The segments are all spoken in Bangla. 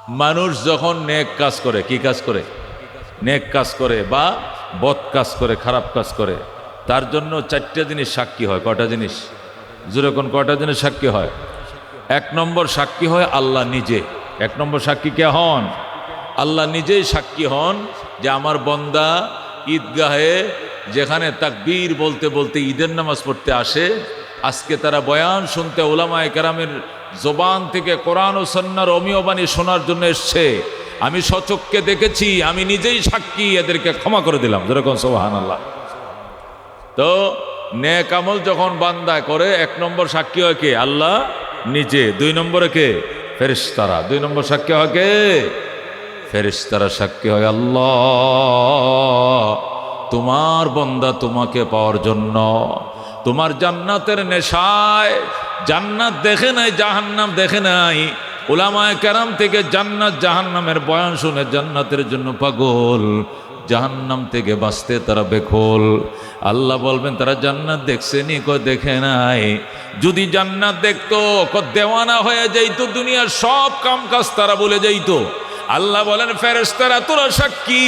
মানুষ যখন নেক কাজ করে, কি কাজ করে? নেক কাজ করে বা বদ কাজ করে, খারাপ কাজ করে, তার জন্য চারটা জিনিস সাক্ষী হয়। কয়টা জিনিস? যেরকম কয়টা জিনিস সাক্ষী হয়? এক নম্বর সাক্ষী হয় আল্লাহ নিজে। এক নম্বর সাক্ষী কে হন? আল্লাহ নিজেই সাক্ষী হন যে আমার বান্দা ঈদগাহে যেখানে তাকবীর বলতে বলতে ঈদের নামাজ পড়তে আসে, আজকে তারা বয়ান শুনতে উলামায়ে কেরামের জবান থেকে কোরআন ও সুন্নাহর অমীয় বাণী শোনার জন্য এসছে। আমি সচক্ষে দেখেছি, আমি নিজেই সাক্ষী, এদেরকে ক্ষমা করে দিলাম। যেরকম সুবহানাল্লাহ। তো নেক আমল যখন বান্দা করে, এক নম্বর সাক্ষী হয় কে? আল্লাহ নিজে। দুই নম্বরে কে? ফেরেশতারা। দুই নম্বর সাক্ষী হয় কে? ফেরেশতারা সাক্ষী হয় আল্লাহ তোমার বান্দা তোমাকে পাওয়ার জন্য, তোমার জান্নাতের নেশায়, জান্নাত দেখে নাই, জাহান্নাম দেখে নাই, উলামায়ে কেরাম থেকে জান্নাত জাহান্নামের বয়ান শুনে জান্নাতের জন্য পাগল, জাহান্নাম থেকে বাঁচতে তারা বেখল। আল্লাহ বলবেন তারা জান্নাত দেখছে নি? কো দেখে নাই। যদি জান্নাত দেখতো, কো দেওয়ানা হয়ে যাইতো, দুনিয়ার সব কাম কাজ তারা বলে যাইতো। আল্লাহ বলেন ফেরেশতারা তোরা সাক্ষী,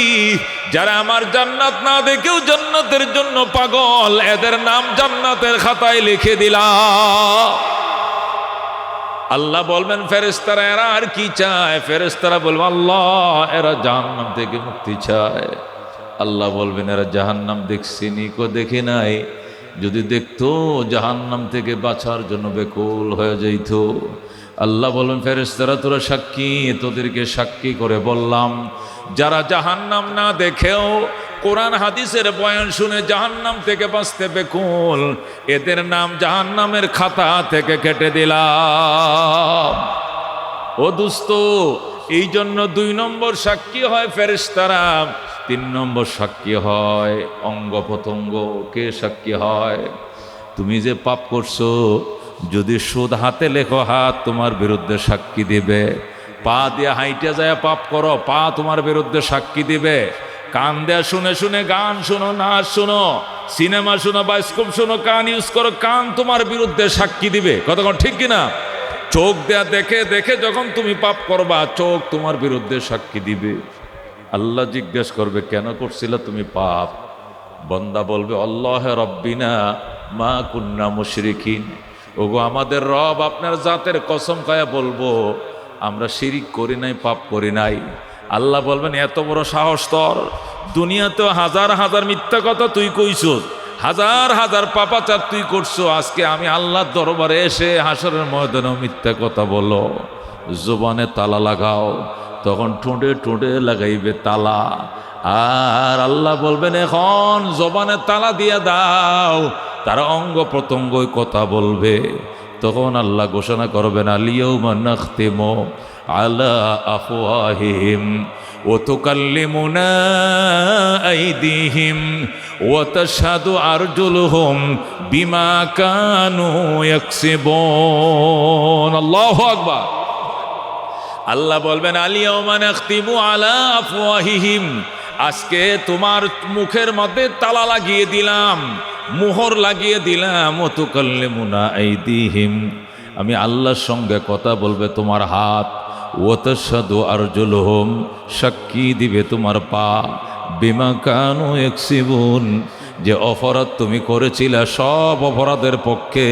যারা আমার জান্নাত না দেখেও জান্নাতের জন্য পাগল, এদের নাম জান্নাতের খাতায় লিখে দিলাম। আল্লাহ বলবেন ফেরেশতারা এরা আর কি চায়? ফেরেশতারা বলবে আল্লাহ এরা জাহান্নাম থেকে মুক্তি চায়। আল্লাহ বলবেন এরা জাহান্নাম দেখছিনি? কো দেখে নাই। যদি দেখতো জাহান্নাম থেকে বাঁচার জন্য বেকুল হয়ে যাইত। আল্লাহ বলবেন ফেরেশতারা তোরা সাক্ষী, তোদেরকে সাক্ষী করে বললাম, যারা জাহান্নাম না দেখেও কোরআন হাদিসের বয়ান শুনে জাহান্নাম থেকে বাঁচতে বেকুল, এদের নাম জাহান্নামের খাতা থেকে কেটে দিলাম। ও দোস্ত, এই জন্য দুই নম্বর সাক্ষী হয় ফেরেশতারা, তিন নম্বর সাক্ষী হয় অঙ্গ প্রত্যঙ্গ। কে সাক্ষী হয়? তুমি যে পাপ করছো, যদি সুদ হাতে লেখো, হাত তোমার বিরুদ্ধে সাক্ষী দিবে। পা দিয়ে হাইটে যায় পাপ করো, পা তোমার বিরুদ্ধে সাক্ষী দিবে। কান দেয়া শুনে শুনে গান শুনো, নাচ শুনো, সিনেমা শুনো, বায়োস্কোপ শুনো, কান ইউজ করো, কান তোমার বিরুদ্ধে সাক্ষী দিবে। কতক্ষণ ঠিক কিনা? চোখ দেয়া দেখে দেখে যখন তুমি পাপ করবা, চোখ তোমার বিরুদ্ধে সাক্ষী দিবে। আল্লাহ জিজ্ঞেস করবে কেন করছিল তুমি পাপ? বান্দা বলবে আল্লাহ রব্বিনা মা কুন্না মুশরিকিন। ওগো আমাদের রব, আপনার জাতের কসম খায়া বলবো আমরা শিরিক করি নাই, পাপ করি নাই। আল্লাহ বলবেন এত বড় সাহস তোর? দুনিয়াতেও হাজার হাজার মিথ্যা কথা তুই কইছস, হাজার হাজার পাপাচার তুই করছো, আজকে আমি আল্লাহর দরবারে এসে হাসরের ময়দানেও মিথ্যা কথা বলো। জবানে তালা লাগাও। তখন ঠোঁটে ঠোঁটে লাগাইবে তালা। আর আল্লাহ বলবেন এখন জবানে তালা দিয়ে দাও, তারা অঙ্গ প্রত্যঙ্গই কথা বলবে। তখন আল্লাহ ঘোষণা করবেন আলিয়াউমা নাখতিমু আলা আফওয়াহিহিম ওয়া তুকাল্লিমুনা আইদিহিম ওয়া তাশহাদু আরজুলুহুম বিমা কানু ইয়াকসিবুন। আল্লাহু আকবার। আল্লাহ বলবেন আলিয়াউমা নাখতিমু আলা আফওয়াহিহিম, আজকে তোমার মুখের মধ্যে তালা লাগিয়ে দিলাম, মোহর লাগিয়ে দিলাম। ওয়া তুকাল্লিমুনা আইদিহিম, আমি আল্লাহর সঙ্গে কথা বলবে তোমার হাত। ওয়া তাশহাদু আরজুলুহুম, সাক্ষী দিবে তোমার পা। বিমা কানু ইয়াকসিবুন, যে অপরাধ তুমি করেছিলে সব অপরাধের পক্ষে,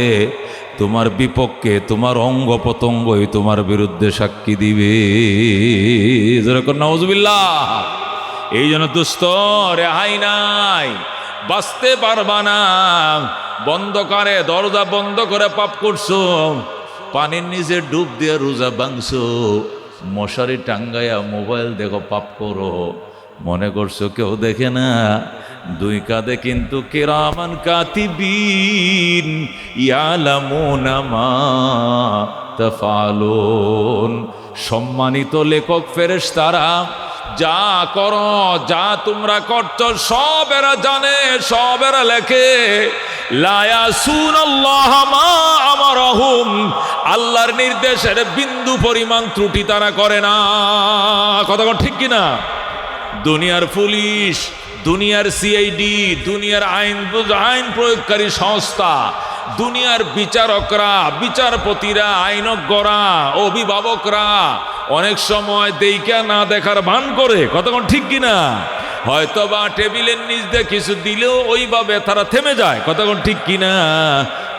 তোমার বিপক্ষে তোমার অঙ্গ প্রত্যঙ্গই তোমার বিরুদ্ধে সাক্ষী দিবে। যেরকম নাউজুবিল্লাহ। এই জন্য দুস্থ রেহাই নাই, বাঁচতে পারবা না। বন্ধ করে, দরজা বন্ধ করে পাপ করছো, পানির নিচে ডুব দিয়ে রোজা ভাঙছো, মশারি টাঙ্গাইয়া মোবাইল দেখো পাপ করো, মনে করছো কেউ দেখে না। দুই কাঁধে কিন্তু কিরামান কাতিবিন ইয়ালামুনা মা তাফআলুন, সম্মানিত লেখক ফেরেশতারা যা করো, যা তোমরা করছো সব এরা জানে, সব এরা লেখে। লা ইয়াসুনাল্লাহ মা আমারহুম, আল্লাহর নির্দেশের বিন্দু পরিমাণ ত্রুটি তারা করে না। কথা ঠিক কিনা? দুনিয়ার পুলিশ, দুনিয়ার সিআইডি, দুনিয়ার আইন প্রয়োগকারী সংস্থা, দুনিয়ার বিচারকরা, বিচারপতিরা, আইনজ্ঞরা, অভিভাবকরা, অনেক সময় দেইকা না দেখার ভান করে, কতক্ষণ ঠিক কিনা? হয়তো বা টেবিলের নিচ দিয়ে কিছু দিলেও ওইভাবে তারা থেমে যায়, কতক্ষণ ঠিক কিনা?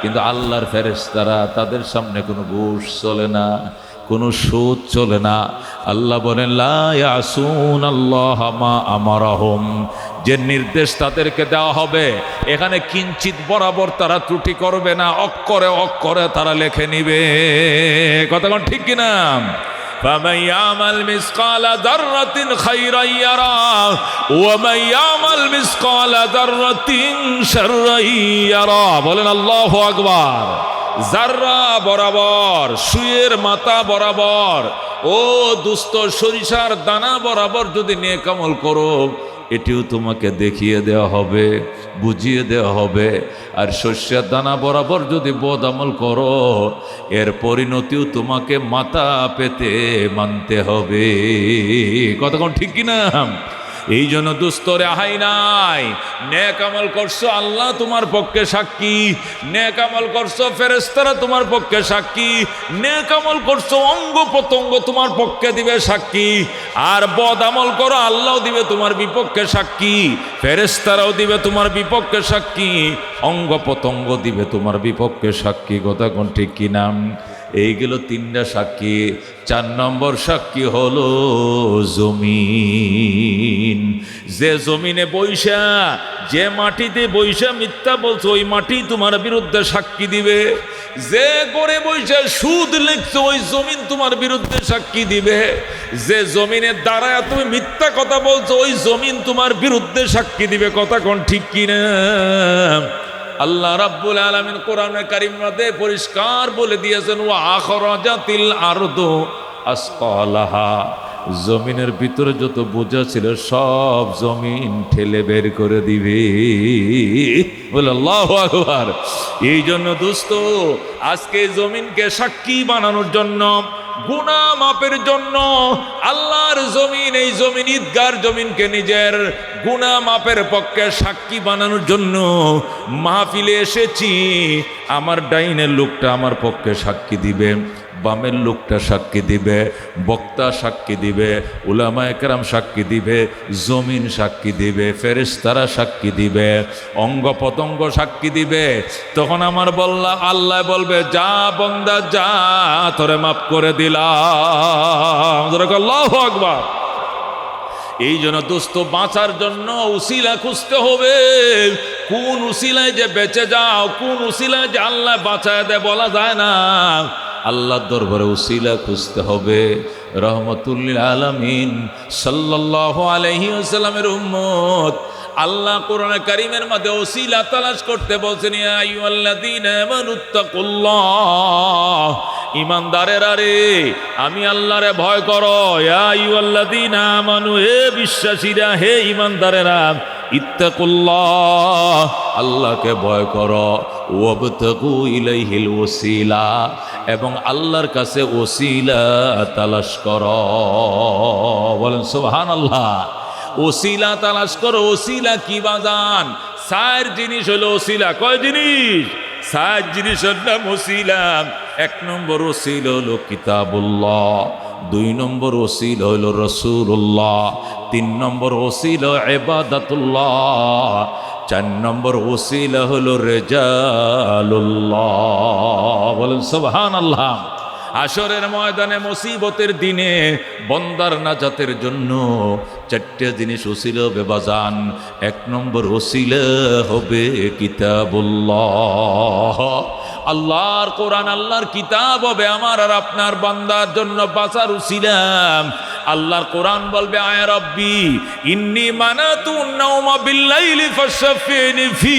কিন্তু আল্লাহর ফেরেশতারা, তাদের সামনে কোনো ঘুষ চলে না, কোনো সুদ চলে না। আল্লাহ বলেন লা ইয়াসুনাল্লাহ মা আমারাহুম, যে নির্দেশ তাদেরকে দেওয়া হবে এখানে কিঞ্চিত বরাবর তারা ত্রুটি করবে না, অক্ষরে অক্ষরে তারা লিখে নিবে, কতক্ষণ ঠিক কিনা? فَمَنْ يَعْمَلْ مِثْقَالَ ذَرَّةٍ خَيْرًا يَرَهُ وَمَنْ يَعْمَلْ مِثْقَالَ ذَرَّةٍ شَرًّا يَرَهُ। বলেন আল্লাহু আকবার। জাররা বরাবর, সুয়ের মাথা বরাবর, ও দুস্থ সরিষার দানা বরাবর যদি নেক আমল করো, এটিও তোমাকে দেখিয়ে দেওয়া হবে, বুঝিয়ে দেওয়া হবে। আর শস্যের দানা বরাবর যদি বদ আমল করো, এর পরিণতিও তোমাকে মাথা পেতে মানতে হবে, কতক্ষণ ঠিক কিনা? এই জন্য দুস্তরে আহাই নাই, নেক আমল করছো আল্লাহ তোমার পক্ষে সাক্ষী, নেক আমল করছো ফেরেশতারা তোমার পক্ষে সাক্ষী, নেক আমল করছো অঙ্গ প্রত্যঙ্গ তোমার পক্ষে দিবে সাক্ষী। আর বদ আমল করো আল্লাহ দিবে তোমার বিপক্ষে সাক্ষী, ফেরেশতারাও দিবে তোমার বিপক্ষে সাক্ষী, অঙ্গ প্রত্যঙ্গ দিবে তোমার বিপক্ষে সাক্ষী, কথা কোন ঠিক কিনা? এইগুলো তিনটা সাক্ষী। 4 নম্বর সাক্ষী হলো জমিন। যে জমিনে বৈশা, যে মাটিতে বৈশা মিথ্যা বলছো, ওই মাটি তোমার বিরুদ্ধে সাক্ষী দিবে। যে করে বৈশা সুদ লিখছো, ওই জমিন তোমার বিরুদ্ধে সাক্ষী দিবে। যে জমিনের দ্বারা তুমি মিথ্যা কথা বলছো, ওই জমিন তোমার বিরুদ্ধে সাক্ষী দিবে, কথা কোন ঠিক কিনা? আল্লাহ রাব্বুল আলামিন কোরআনে কারীম মধ্যে পরিষ্কার বলে দিয়েছেন, ওয়া আখরাজাতিল আরদু আসকালাহা, জমিনের ভিতরে যত বোঝা ছিল সব জমিন ঠেলে বের করে দিবে, বলে আল্লাহু আকবার। এই জন্য দোস্ত, আজকে জমিনকে সাক্ষী বানানোর জন্য, গুনাহ মাপের জন্য আল্লাহর জমিন, এই জমিন ঈদগার জমিনকে নিজের গুনাহ মাপের পক্ষে সাক্ষী বানানোর জন্য মাহফিলে এসেছি। আমার ডাইনের লোকটা আমার পক্ষে সাক্ষী দিবে, বামের লোকটা সাক্ষী দিবে, বক্তা সাক্ষী দিবে, উলামায়ে কেরাম সাক্ষী দিবে, জমিন সাক্ষী দিবে, ফেরেশতারা সাক্ষী দিবে, অঙ্গ প্রত্যঙ্গ সাক্ষী দিবে। তখন আমার আল্লাহ বলবে, যা বান্দা যা, তোরে মাফ করে দিলাম, আল্লাহু আকবার। এই জন্য দোস্ত, বাঁচার জন্য উসিলা খুঁজতে হবে। কোন উসিলায় যে বেঁচে যাও, কোন উসিলায় যে আল্লাহ বাঁচায় দেয় বলা যায় না। আল্লাহর দরবারে উসিলা খুঁজতে হবে। রহমতুল লিল আলামিন সাল্লাল্লাহু আলাইহি ওয়াসাল্লামের উম্মত আল্লাহ কোরআনে কারীমের মধ্যে উসিলা তালাশ করতে বলছেন, ইয়া আইয়ুহাল্লাযীনা আমানুত্তাকুল্লাহ, ঈমানদারেরা রে, আমি আল্লাহরে ভয় করো। ইয়া আইয়ুহাল্লাযীনা আমানু, হে বিশ্বাসীরা, হে ঈমানদারেরা, ইত্তাকুল্লাহ, আল্লাহকে ভয় করো। ওয়াবতাগু ইলাইহিল ওসিলা, এবং আল্লাহর কাছে ওসিলা তালাশ করো। বলেন সুবহানাল্লাহ। ওসিলা তালাশ করো। ওসিলা কি বাজান? 4 জিনিস হলো ওসিলা। কয় জিনিস? 4 জিনিসের নাম ওসিলা। 1 নম্বর ওসিলা হলো কিতাবুল্লাহ, 2 নম্বর ওসিলা হলো রাসূলুল্লাহ, 3 নম্বর ওসিলা ইবাদাতুল্লাহ, 4 নম্বর ওসিলা হলো রিজালুল্লাহ। বলেন সুবহানাল্লাহ। হাশরের ময়দানে মুসিবতের দিনে বন্দার নাজাতের জন্য 4টে জিনিস ওসিলা হবে বাজান। 1 নম্বর ওসিলা হবে কিতাবুল্লাহ, আল্লাহর কোরআন, আল্লাহর কিতাব হবে আমার আর আপনার বান্দার জন্য বাঁচার উসিলা। আল্লাহর কোরআন বলবে, আয় রব্বি ইন্নী মানাতুন নাওমা বিল্লাইলি ফাশফিনি ফি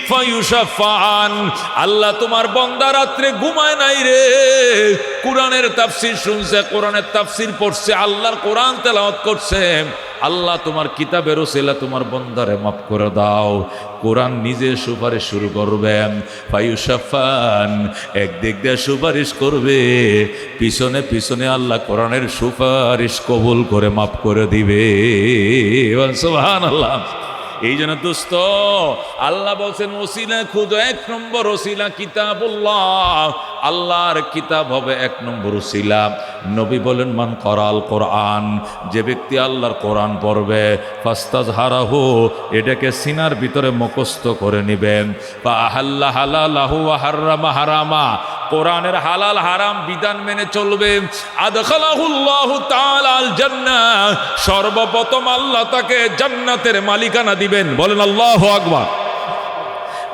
ফায়ুশফাআন। আল্লাহ তোমার বান্দা রাত্রে ঘুমায় নাই রে, কোরআনের তাফসীর শুনছে, কোরআনের তাফসীর পড়ছে, আল্লাহর কোরআন তেলাওয়াত করছে। আল্লাহ তোমার কিতাবের ওসিলা তোমার বান্দারে মাফ করে দাও। কোরআন নিজে সুপারিশ শুরু করবেন, ফায়ুশফাআন, একদিক দিয়ে সুপারিশ করবে, পিছনে পিছনে আল্লাহ কোরআনের সুপারিশ কবুল করে মাফ করে দিবে। সুবহানাল্লাহ। এই জন্য দোস্ত, আল্লাহ বলছেন ওসিলা খুঁজো। 1 নম্বর ওসিলা কিতাবুল্লাহ, আল্লাহর কিতাব হবে 1 নম্বর উসিলা। নবী বলেন মান করাল কোরআন, যে ব্যক্তি আল্লাহর কোরআন পড়বে, ফাস্তাজহারাহু, এটাকে সিনার ভিতরে মুখস্থ করে নেবেন, বা আহাল্লা হালালাহু ওয়া হাররামা হারামা, কোরআনের হালাল হারাম বিধান মেনে চলবে, আদখালাহুল্লাহু তাআলা আল জান্নাহ, সর্বপ্রথম আল্লাহ তাকে জান্নাতের মালিকানা দিবেন। বলেন আল্লাহু আকবার।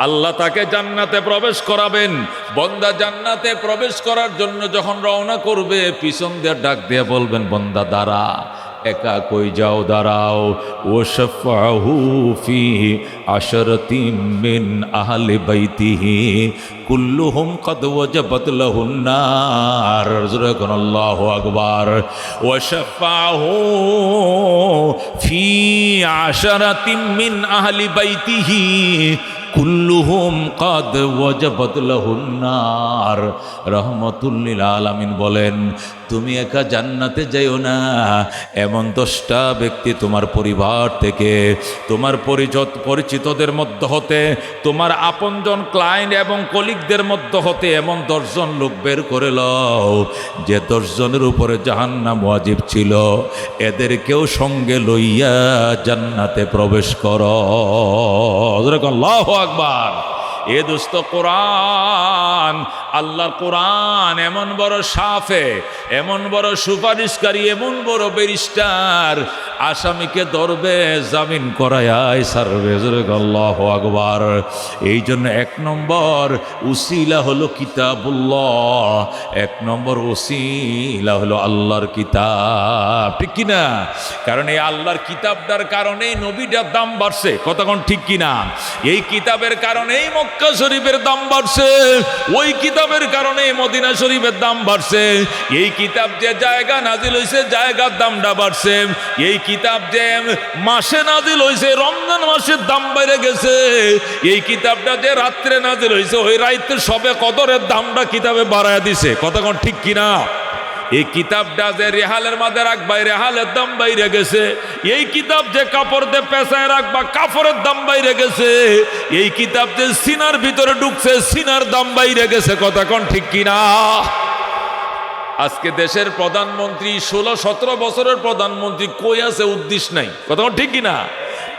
আল্লাহ তাকে জান্নাতে প্রবেশ করাবেন। বন্দা জান্নাতে প্রবেশ করার জন্য যখন রওনা করবে, পিছন দিয়ে ডাক দিয়ে বলবেন, বন্দা দাঁড়া, একা কই যাও, দাঁড়াও। ও শাফাহু ফি আশরাতিন মিন আহলি বাইতিহি কুল্লুহুম কদ ওয়াজাবাত লাহুন নার। যখন আল্লাহু আকবার। ও শাফাহু ফি আশরাতিন মিন আহলি বাইতিহি কুল্লুহুম কাদ ওয়াজাবাত লাহুন নার। রাহমাতুল লিল আলামিন বলেন, তুমি একা জান্নাতে যাইও না, এমন 10টা ব্যক্তি তোমার পরিবার থেকে, তোমার পরিচিতদের মধ্য হতে, তোমার আপনজন ক্লায়েন্ট এবং কলিগদের মধ্য হতে এমন 10 জন লোক বের করে লও, যে 10 জনের উপরে জাহান্নাম ওয়াজিব ছিল, এদেরকেও সঙ্গে লইয়া জান্নাতে প্রবেশ করো। আল্লাহু আকবার। এ দোস্ত, কোরআন, আল্লাহর কোরআন এমন বড় সাফে, এমন বড় সুপারিশকারী, এমন বড় ব্যারিস্টার, আসামিকে ধরবে, জামিন করায় ছাড়বে। আল্লাহু আকবার। এই জন্য 1 নম্বর উসিলা হলো কিতাবুল্লাহ, 1 নম্বর উসিলা হলো আল্লাহর কিতাব, ঠিক কিনা? কারণ এই আল্লাহর কিতাবটার কারণেই নবীটার দাম বাড়ছে, কতক্ষণ ঠিক কিনা? এই কিতাবের কারণেই মক্কা শরীফের দাম বাড়ছে, ওই কিতাবের কারণে মদিনা শরীফের দাম বাড়ছে। এই কিতাব যে জায়গা নাজিল হইছে, জায়গার দামটা বাড়ছে। এই কিতাব যে মাসে নাজিল হইছে, রমজান মাসের দাম বেড়ে গেছে। এই কিতাবটা যে রাত্রে নাজিল হইছে, ওই রাইতে সবে কদরের দামটা কিতাবে বাড়ায় দিছে, কতক্ষণ ঠিক কিনা? এই কিতাবটা যে রেহালের মাঝে রাখবা, রেহালের দাম বাইরে গেছে। এই কিতাব যে কাপড় দিয়ে পেঁচায় রাখবা, কাপড়ের দাম বাইরে গেছে। এই কিতাব যে সিনার ভিতরে ঢুকছে, সিনার দাম বাইরে গেছে, কতক্ষণ ঠিক কিনা? আজকে দেশের প্রধানমন্ত্রী 16-17 বছরের প্রধানমন্ত্রী কই আছে উদ্দেশ্য নাই, কতক্ষণ ঠিক কিনা?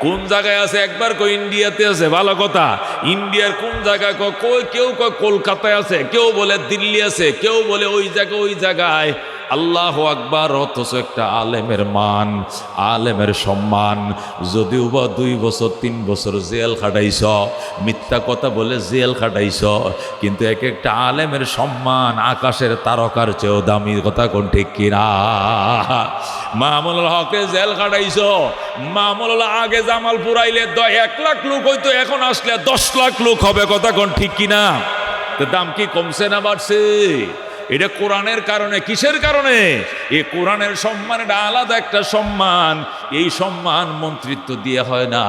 কোন জায়গায় আছে? একবার কই ইন্ডিয়াতে আছে, ভালো কথা। ইন্ডিয়ার কোন জায়গায় কই? কেউ কয় কলকাতায় আছে, কেউ বলে দিল্লি আছে, কেউ বলে ওই জায়গায় ওই জায়গায়। আল্লাহু আকবার। অথচ একটা আলেমের মান, আলেমের সম্মান, যদিও বা 2 বছর 3 বছর জেল খাটাইছ, মিথ্যা কথা বলে জেল খাটাইছ, কিন্তু এক একটা আলেমের সম্মান আকাশের তারকার চেয়েও দামি, কথা কোন ঠিক কিনা? মামুনুল হকে জেল খাটাইছ, মামুনুল আগে জামাল পুরাইলে 1 লাখ লোক হইতো, এখন আসলে 10 লাখ লোক হবে, কথা কোন ঠিক কিনা? তো দাম কি কমছে না বাড়ছে? এটা কোরআনের কারণে। কিসের কারণে? এই কোরআনের সম্মান, এটা আলাদা একটা সম্মান। এই সম্মান মন্ত্রিত্ব দিয়ে হয় না,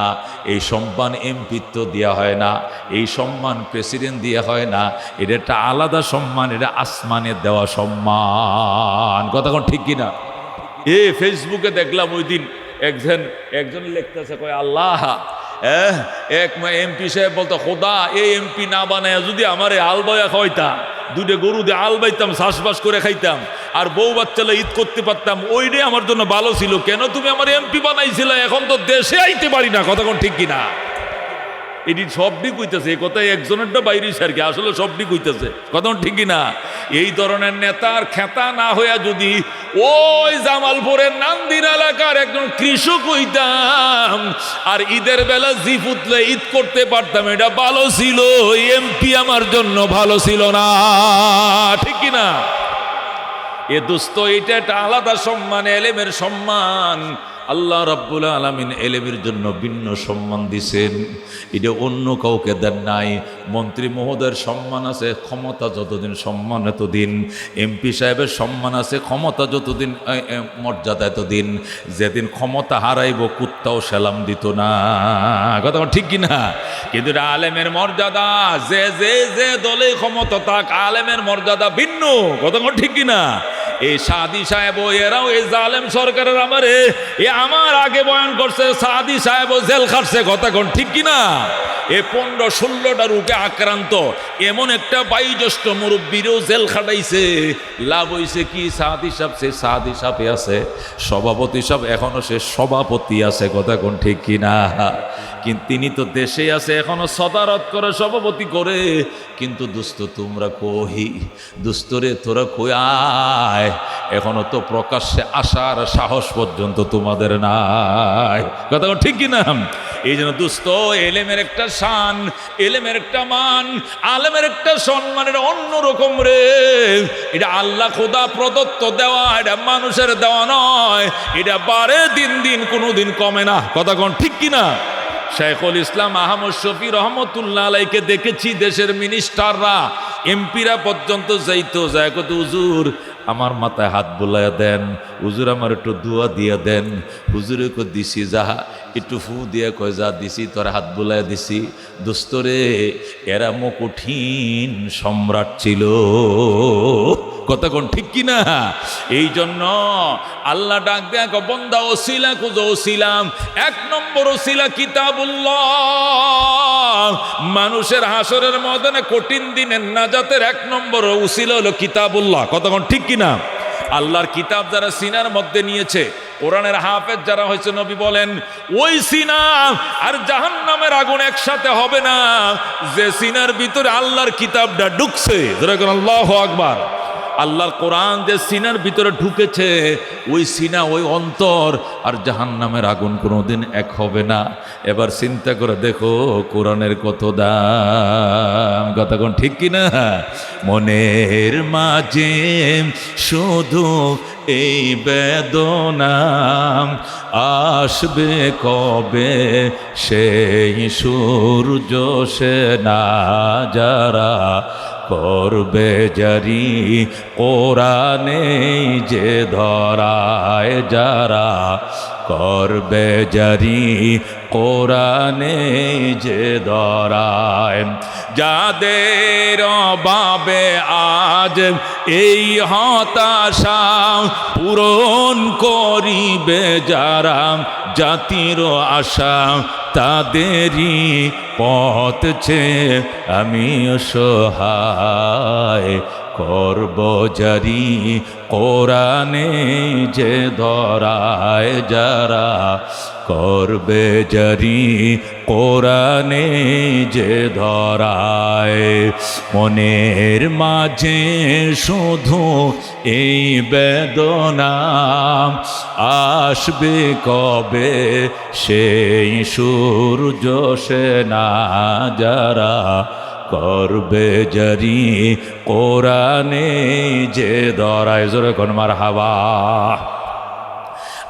এই সম্মান এমপিত্ব দেওয়া হয় না, এই সম্মান প্রেসিডেন্ট দিয়ে হয় না, এটা একটা আলাদা সম্মান, এটা আসমানের দেওয়া সম্মান, কথা কোন ঠিক কিনা? ফেসবুকে দেখলাম ওই দিন একজন লিখতেছে, কয় আল্লাহ, এক এমপি সাহেব বলতো, খোদা এই এমপি না বানায় যদি আমার আল বয়া খাইতা, 2টা গরু দিয়ে আল বাইতাম, চাষবাস করে খাইতাম, আর বউ বাচ্চালা ঈদ করতে পারতাম, ওইটাই আমার জন্য ভালো ছিল। কেন তুমি আমার এমপি বানাইছিলে? এখন তো দেশে আইতে পারি না, কথা কোন ঠিক কিনা? এটি সবটি কইতেছে, এই কথাই একজনেরটা বাইরে আর কি, আসলে সবটি কইতেছে, কথা ঠিক কিনা? এই ধরনের নেতার খেতা না হইয়া যদি ওই জামালপুরের নান্দির এলাকার একজন কৃষক হইতাম, আর ঈদের বেলা জি ফুতলে ঈদ করতে পারতাম, এটা ভালো ছিল। এমপি আমার জন্য ভালো ছিল না, ঠিক কিনা? এ দোস্ত, এটা একটা আলাদা সম্মান, এলেমের সম্মান। আল্লাহ রাব্বুল আলামিন এলেমের জন্য ভিন্ন সম্মান দিছেন, এটা অন্য কাউকে দেন নাই। মন্ত্রী মহোদয়ের সম্মান আছে, ক্ষমতা যতদিন সম্মান এতদিন। এমপি সাহেবের সম্মান আছে, ক্ষমতা যতদিন মর্যাদা এতদিন। যেদিন ক্ষমতা হারাইব, কুত্তাও সেলাম দিত না, কথা ঠিক কিনা? কিন্তু এটা আলেমের মর্যাদা, যে যে যে দলে ক্ষমতা থাক, আলেমের মর্যাদা ভিন্ন, কথা ঠিক কিনা? এই সাদি সাহেব এরাও এই জালেম সরকারের আমারে আমার আগে বয়ান করছে, সাদি সাহেব জেল খাটছে, কথা কোন ঠিক কিনা? এ 15-16টা রোগে আক্রান্ত এমন একটা 22 জ্যেষ্ঠ মুরব্বীরও জেল খাটাইছে। লাভ হইছে কি? সাদি সাহেব, সে সাদি সাহেব আছে, সভাপতি সাহেব এখনো সে সভাপতি আছে, কথা কোন ঠিক কিনা? কিন্তু তিনি তো দেশে আছে, এখনো সদারত করে, সভাপতি করে। কিন্তু দোস্ত তোমরা কই, দোস্তরে তোরা কই আয়, এখনো তো প্রকাশ্যে আসার সাহস পর্যন্ত তোমাদের নাই, কথা ঠিক কিনা? এই জন্য দোস্ত, এলেমের একটা শান, এলেমের একটা মান, আলেমের একটা সম্মানের অন্যরকম রে। এটা আল্লাহ খোদা প্রদত্ত দেওয়া, এটা মানুষের দেওয়া নয়। এটা বাড়ে দিন দিন, কোনোদিন কমে না, কথা কোন ঠিক কিনা? শেখুল ইসলাম আহমদ শফি রহমতুল্লাহ আলাইকে দেখেছি দেশের মিনিস্টাররা, এমপিরা পর্যন্ত যাইতো, যায় কত হুজুর আমার মাথায় হাত বুলাইয়া দেন, হুজুর আমার একটু দোয়া দিয়া দেন, হুজুরে কো দিছি, যা একটু ফু দিয়া কয় যা দিছি, তোর হাত বুলাইয়া দিছি। দোস্তরে এরা কঠিন সম্রাট ছিল, কথা কোন ঠিক কিনা? এই জন্য আল্লাহ ডাক দেয়া বন্দা ওসিলা খুঁজো, ওসিলাম 1 নম্বর ওসিলা কিতাবুল্লাহ। মানুষের হাসরের ময়দানে কঠিন দিনের নাজাতের 1 নম্বর ওসিলা হলো কিতাবুল্লাহ, কথা কোন ঠিক কিনা? আল্লাহর কিতাব যারা সিনার মধ্যে নিয়েছে, কোরআনের হাফেজ যারা হয়েছে, নবী বলেন ওই সিনা আর জাহান্নামের আগুন একসাথে হবে না, যে সিনার ভিতরে আল্লাহর কিতাবটা ঢুকছে। আল্লাহু আকবার। আল্লাহর কোরআন যে সিনার ভিতরে ঢুকেছে, ওই সিনা, ওই অন্তর আর জাহান্নামের আগুন কোনোদিন এক হবে না। এবার চিন্তা করে দেখো কোরআনের কত দাম, কথা কোন ঠিক কিনা? মনের মাঝে শুধু এই বেদনা, আসবে কবে সেই সূর্য সে না, যারা করবে জারি কোরআনে যে ধরায়, যারা করবে জারি কোরআনে যে ধরায়, যাদের অভাবে আজ এই হতাশা পূরণ করিবে যারা, জাতির আশা তাদেরই পথ ছে, আমি অসহায় করব জারি কোরআনে যে ধরায়, যারা করবে জারি কোরআনে যে ধরায়। মনের মাঝে শুধু এই বেদনা, আসবে কবে সেই সূর্য সে না, যারা করবে জারি কোরআনে যে ধরায়। জোরে কোন মারহাবা।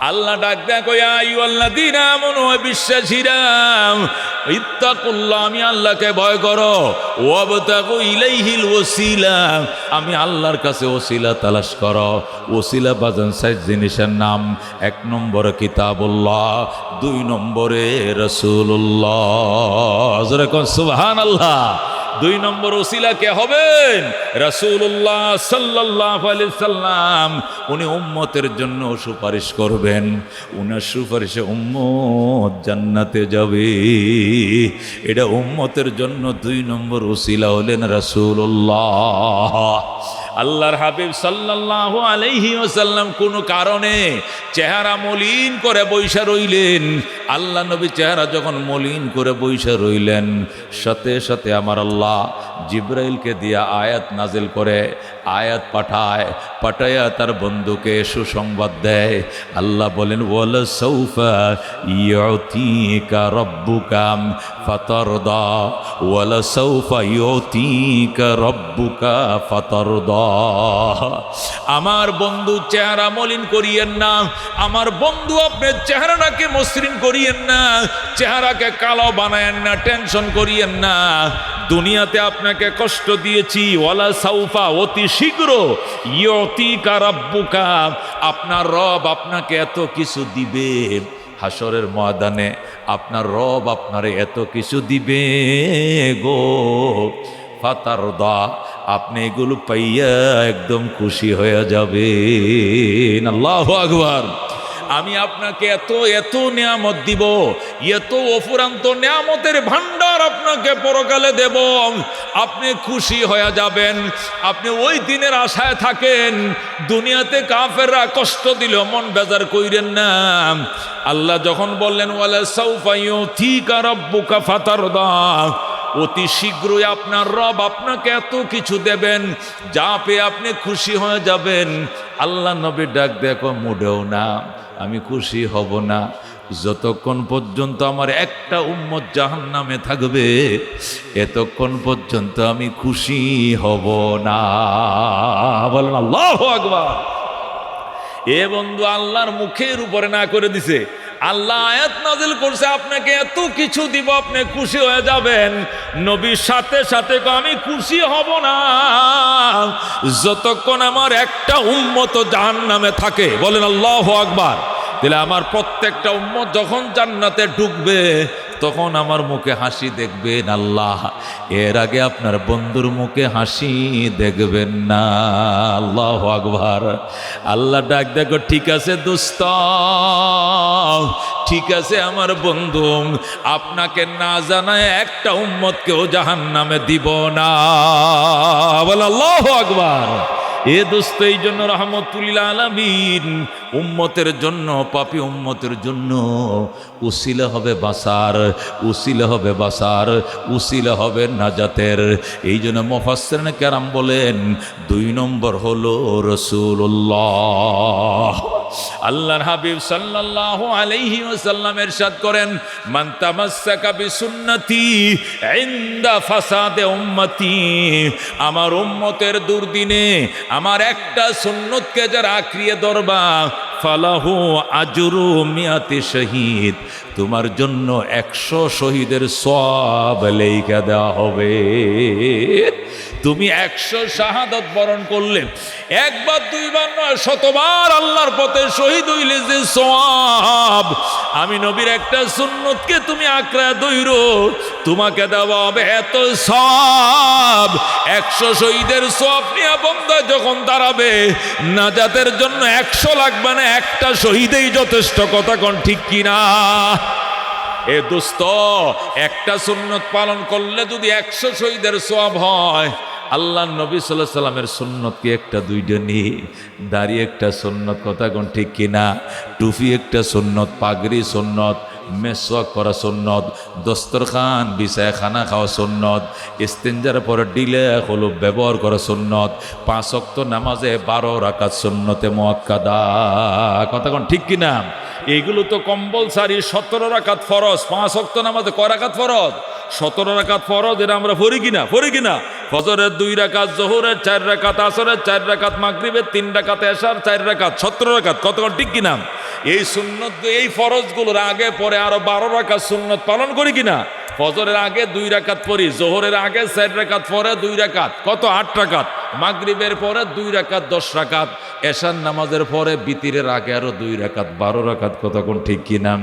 আল্লাহ ডাক দেয়া কই আইয়ুহাল্লাযীনা আমানু, বিশ্বাসীরা, ইত্তাকুল্লাহ, আমি আল্লাহকে ভয় করো, ওয়াবতাগু ইলাইহিল ওসিলা, আমি আল্লাহর কাছে ওসিলা তালাশ করো। ওসিলা বাজান 6 জিনিসের নাম। 1 নম্বরে কিতাবুল্লাহ, 2 নম্বরে রাসূলুল্লাহ। জোরে কোন সুবহানাল্লাহ। 2 নম্বর ওসিলা কে হবেন? রাসূলুল্লাহ সাল্লাল্লাহু আলাইহি সাল্লাম। উনি উম্মতের জন্য সুপারিশ করবেন, উনার সুপারিশে উম্মত জান্নাতে যাবে। এটা উম্মতের জন্য 2 নম্বর ওসিলা হলেন রাসূলুল্লাহ। আল্লাহর হাবিব সাল্লাল্লাহু আলাইহি ওয়াসাল্লাম কোন কারণে চেহারা মলিন করে বৈশা রইলেন। আল্লাহ নবী চেহারা যখন মলিন করে বৈশা রইলেন, সাথে সাথে আমার আল্লাহ জিব্রাইলকে দিয়া আয়াত নাজিল করে, আয়াত পাঠায়া তার বন্ধুকে সুসংবাদ দেয়। আল্লাহ বলেন ওয়ালা সাউফা ইউতিকা রাব্বুকা ফাতারদা, ওয়ালা সাউফা ইউতিকা রাব্বুকা ফাতারদা। আমার বন্ধু চেহারা মলিন করিয়েন না, আমার বন্ধু আপনার চেহারাটাকে মসৃণ করিয়েন না, চেহারাকে কালো বানায়েন না, টেনশন করিয়েন না। দুনিয়াতে আপনাকে কষ্ট দিয়েছি, ওয়ালা সাউফা, অতি শীঘ্র, ইউতিকা রাব্বুকা, আপনার রব আপনাকে এত কিছু দিবে। হাসরের ময়দানে আপনার রব আপনারে এত কিছু দিবে গো। ফাতারদা, আপনি এগুলো পাইয়া একদম খুশি হয়ে যাবেন। আল্লাহু আকবার। আমি আপনাকে এত এত নিয়ামত দিব, এত অফুরান্ত নিয়ামতের ভান্ডার আপনাকে পরকালে দেব, আপনি খুশি হয়ে যাবেন। আপনি ওই দিনের আশায় থাকেন। দুনিয়াতে কাফেররা কষ্ট দিল, মন বেজার কইরেন না। আল্লাহ যখন বললেন ওয়ালা সাউফা ইউতিকা রাব্বুকা ফাতারদা, অতি শীঘ্রই আপনার রব আপনাকে এত কিছু দেবেন, যা পেয়ে আপনি খুশি হয়ে যাবেন। আল্লাহ নবী ডাক দেখো, মোটেও না, আমি খুশি হব না যতক্ষণ পর্যন্ত আমার একটা উম্মত জাহান্নামে থাকবে, এতক্ষণ পর্যন্ত আমি খুশি হব না। বলেন আল্লাহু আকবার। এ বন্ধু, আল্লাহর মুখের উপরে না করে দিছে। আল্লাহ আয়াত নাযিল করছে, আপনাকে এত কিছু দিব, আপনি খুশি হয়ে যাবেন। নবীর সাথে সাথে আমি খুশি হব না যতক্ষণ আমার একটা উম্মত জাহান্নামে থাকে। বলেন আল্লাহু আকবার। তাহলে আমার প্রত্যেকটা উম্মত যখন জান্নাতে ঢুকবে, তখন আমার মুখে হাসি দেখবেন আল্লাহ। এর আগে আপনার বন্ধুর মুখে হাসি দেখবেন না। আল্লাহু আকবার। আল্লাহ ডাক দেখো, ঠিক আছে দোস্ত, ঠিক আছে আমার বন্ধু, আপনাকে না জানায় একটা উম্মতকেও জাহান্নামে দিব না। বল আল্লাহু আকবার। এ দোস্ত, এই জন্য রাহমাতুল লিল আলামিন উম্মতের জন্য, পাপী উম্মতের জন্য উসিলা হবে বাসার, উসিলা হবে বাসার, উসিলা হবে নাজাতের। এই জন্য মুফাসসিরিন কেরাম বলেন 2 নম্বর হলো রাসূলুল্লাহ। আল্লাহর হাবিব সাল্লাল্লাহু আলাইহি ওয়াসাল্লাম ইরশাদ করেন, মান তামাসসাকা বিসুন্নতি ইনদা ফাসাদে উম্মতি, আমার উম্মতের দুর্দিনে আমার একটা সুন্নতকে যারা আঁকড়িয়ে ধরবা, ফালাহু আজরু মিয়াতি শহীদ, তোমার জন্য 100 শহীদের সওয়াব লেখা দেওয়া হবে। তুমি 100 শাহাদাত বরণ করলে, একবার দুইবার নয়, শতবার আল্লাহর পথে শহীদ হইলে যে সওয়াব, আমি নবীর একটা সুন্নতকে তুমি আঁকড়ায় ধইরো, তোমাকে দেওয়া হবে এত সওয়াব। 100 শহীদের সওয়াব নিয়ে বন্ধা যখন দাঁড়াবে, নাজাতের জন্য 100 লাগবে না, একটা শহীদেই যথেষ্ট। কথা কোন ঠিক কিনা? এ দোস্ত, একটা সুন্নত পালন করলে যদি 100 শহীদের সওয়াব হয়, আল্লাহ নবী সাল্লাল্লাহু আলাইহি সাল্লামের সুন্নত কি একটা দুইটা নেই? দাড়ি একটা সুন্নত, কথা কোন ঠিক কিনা? টুপি একটা সুন্নত, পাগড়ি সুন্নত, মেসওয়াক করা সুন্নত, দস্তরখান বিছায় খানা খাওয়া সুন্নত, ইস্তেঞ্জার পরে ডিলে হলো ব্যবহার করা সুন্নত, 5 ওয়াক্ত নামাজে 12 রাকাত সুন্নতে মুআক্কাদা। কথা কোন ঠিক কিনা? এইগুলো তো কম্পালসারি। 17 রাকাত ফরজ, 5 ওয়াক্ত নামাজে কয় রাকাত ফরজ? 17 রাকাত ফরজ। এটা আমরা পড়ি কিনা? পড়ি কিনা? ফজরের 2 রাকাত, জোহরের 4 রাকাত, আসরের 4 রাকাত, মাগরিবের 3 রাকাত, এশার 4 রাকাত, 17 রাকাত। কতক্ষণ ঠিক কিনা? এই সুন্নত, এই ফরজগুলোর আগে পরে আরো 12 রাকাত সুন্নত পালন করি কিনা? ফজরের আগে 2 রাকাত পড়ি, জোহরের আগে 4 রাকাত, পরে 2 রাকাত, কত? 8 রাকাত। মাগরিবের পরে 2 রাকাত, 10 রাকাত। এশার নামাজের পরে বিতিরের আগে আরো 2 রাকাত, 12 রাকাত। কতক্ষণ ঠিক কিনা?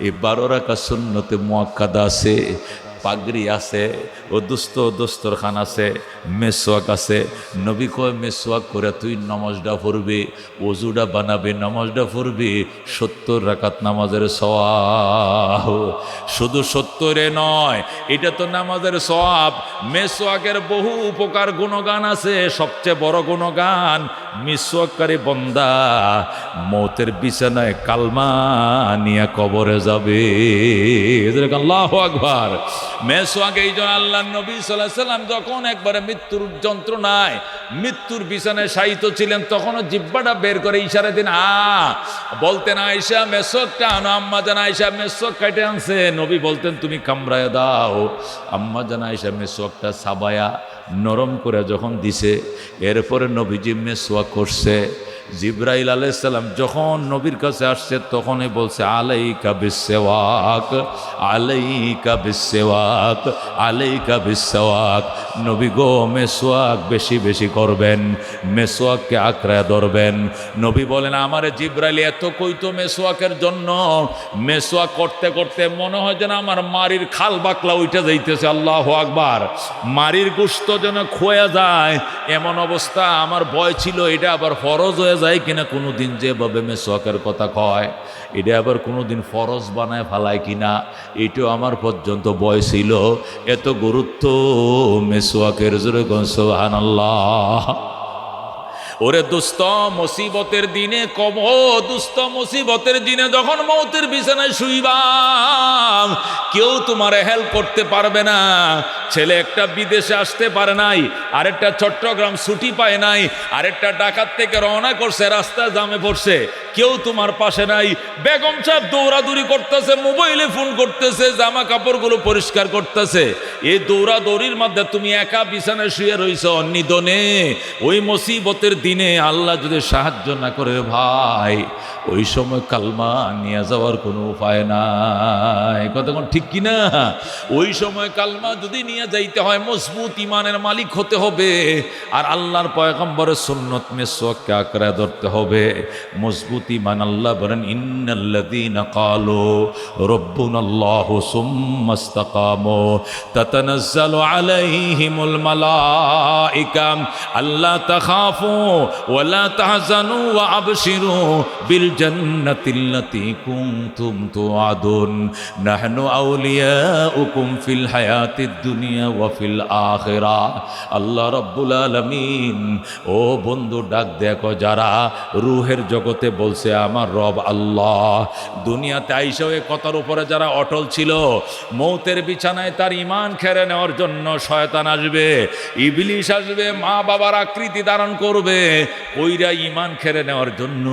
এই 12 রাকাত সুন্নতে মুআক্কাদা আছে, পাগড়ি আছে, ও দস্তরখান আছে, মেসওয়াক আছে। নবী কয় মেসওয়াক করে তুই নামাজটা পড়বি, ওযুটা বানাবি, নামাজটা পড়বি, 70 রাকাত নামাজের সওয়াব। শুধু 70 নয়, এটা তো নামাজের সওয়াব। মেসওয়াকের বহু উপকার, গুণগান আছে। সবচেয়ে বড় গুণগান, মিসওয়াককারী বান্দা মৌতের বিছানায় কালমা নিয়ে কবরে যাবে। আল্লাহু আকবার। মেসওয়াক, এই জন্য আল্লাহ নবী সাল্লাল্লাহু আলাইহি সাল্লাম যখন একবারে মৃত্যুর যন্ত্রণায় মৃত্যুর বিছানায় শায়িত ছিলেন, তখনও জিহ্বাটা বের করে ইশারা দিন, বলতেন আয়েশা মেসওয়াকটা আনো। আম্মা জান আয়েশা মেসওয়াক কাটে আনছে, নবী বলতেন তুমি কামড়ায় দাও। আম্মা জান আয়েশা মেসওয়াকটা সাবায়া নরম করে যখন দিছে, এরপরে নবীজি মেসওয়াক করছে। জিবরাইল আলাইহিস সালাম যখন নবীর কাছে আসছে তখনই বলছে আলাইকা বিসওয়াক, আলাইকা বিসওয়াক, আলাইকা বিসওয়াক। নবী গো মেসওয়াক বেশি বেশি করবেন, মেসওয়াককে আঁকড়ায় ধরবেন। নবী বলেন আমারে জিবরাইল এত কইতো মেসওয়াকের জন্য, মেসওয়াক করতে করতে মনে হয় যেন আমার মারির খাল বাকলা উঠে যাইতেছে। আল্লাহু আকবার। মারির গোশত যেন খোয়া যায় এমন অবস্থা। আমার ভয় ছিল এটা আবার ফরজ হয়ে যায় কিনা, কোনোদিন যেভাবে মেসওয়াকের কথা কয় এটা আবার কোনোদিন ফরজ বানায় ফেলায় কিনা, এটাও আমার পর্যন্ত ভয় ছিল। এত গুরুত্ব মেসওয়াকের। জোরে কোন সুবহানাল্লাহ। ওরে দুস্ত মুসিবতের দিনে কব, দুস্ত মুসিবতের দিনে যখন মৌতের বিছানায় শুইবা, কেউ তোমার হেল্প করতে পারবে না। ছেলে একটা বিদেশে আসতে পারে নাই, আরেকটা চট্টগ্রাম ছুটি পায় নাই, আরেকটা ঢাকা থেকে রওনা করছে, রাস্তায় জামে পড়ছে, কেউ তোমার পাশে নাই। বেগম সাহেব দৌড়াদৌড়ি করতেছে, মোবাইলে ফোন করতেছে, জামা কাপড়গুলো পরিষ্কার করতেছে। এই দৌড়াদৌড়ির মধ্যে তুমি একা বিছানায় শুয়ে রইছ নিদনে। ওই মুসিবতের দিনে আল্লাহ যদি সাহায্য না করে ভাই, ওই সময় কালমা নিয়ে যাওয়ার কোনো উপায় নাই। কতক্ষণ ঠিক কিনা? ওই সময় কালমা যদি নিয়ে যাইতে হয় মজবুত ইমানের মালিক হতে হবে, আর আল্লাহর পয়গম্বরের সুন্নত মেসওয়াককে আঁকড়ে ধরতে হবে। মজবুত ইমান। আল্লাহ বলেন ইন্নাল্লাযীনা ক্বালু রাব্বুনাল্লাহু সুম্মা ইসতাকামু তাতানাজ্জালু আলাইহিমুল মালায়েকা আল্লা তাখাফু ওয়া লা তাহজানু ওয়া আবশিরু বিল জান্নাতিল্লাতী কুনতুম তুআদুন নাহনু আউলিয়াউকুম ফিল হায়াতিদ দুনিয়া ওয়া ফিল আখিরাহ। আল্লাহ রাব্বুল আলামিন ও বন্ধু ডাক দেখো, যারা রূহের জগতে বলছে আমার রব আল্লাহ, দুনিয়াতে আইসা ওই কথার উপরে যারা অটল ছিল, মৌতের বিছানায় তার ইমান খেড়ে নেওয়ার জন্য শয়তান আসবে, ইবলিশ আসবে, মা বাবার আকৃতি ধারণ করবে, ওইরা ইমান খেড়ে নেওয়ার জন্য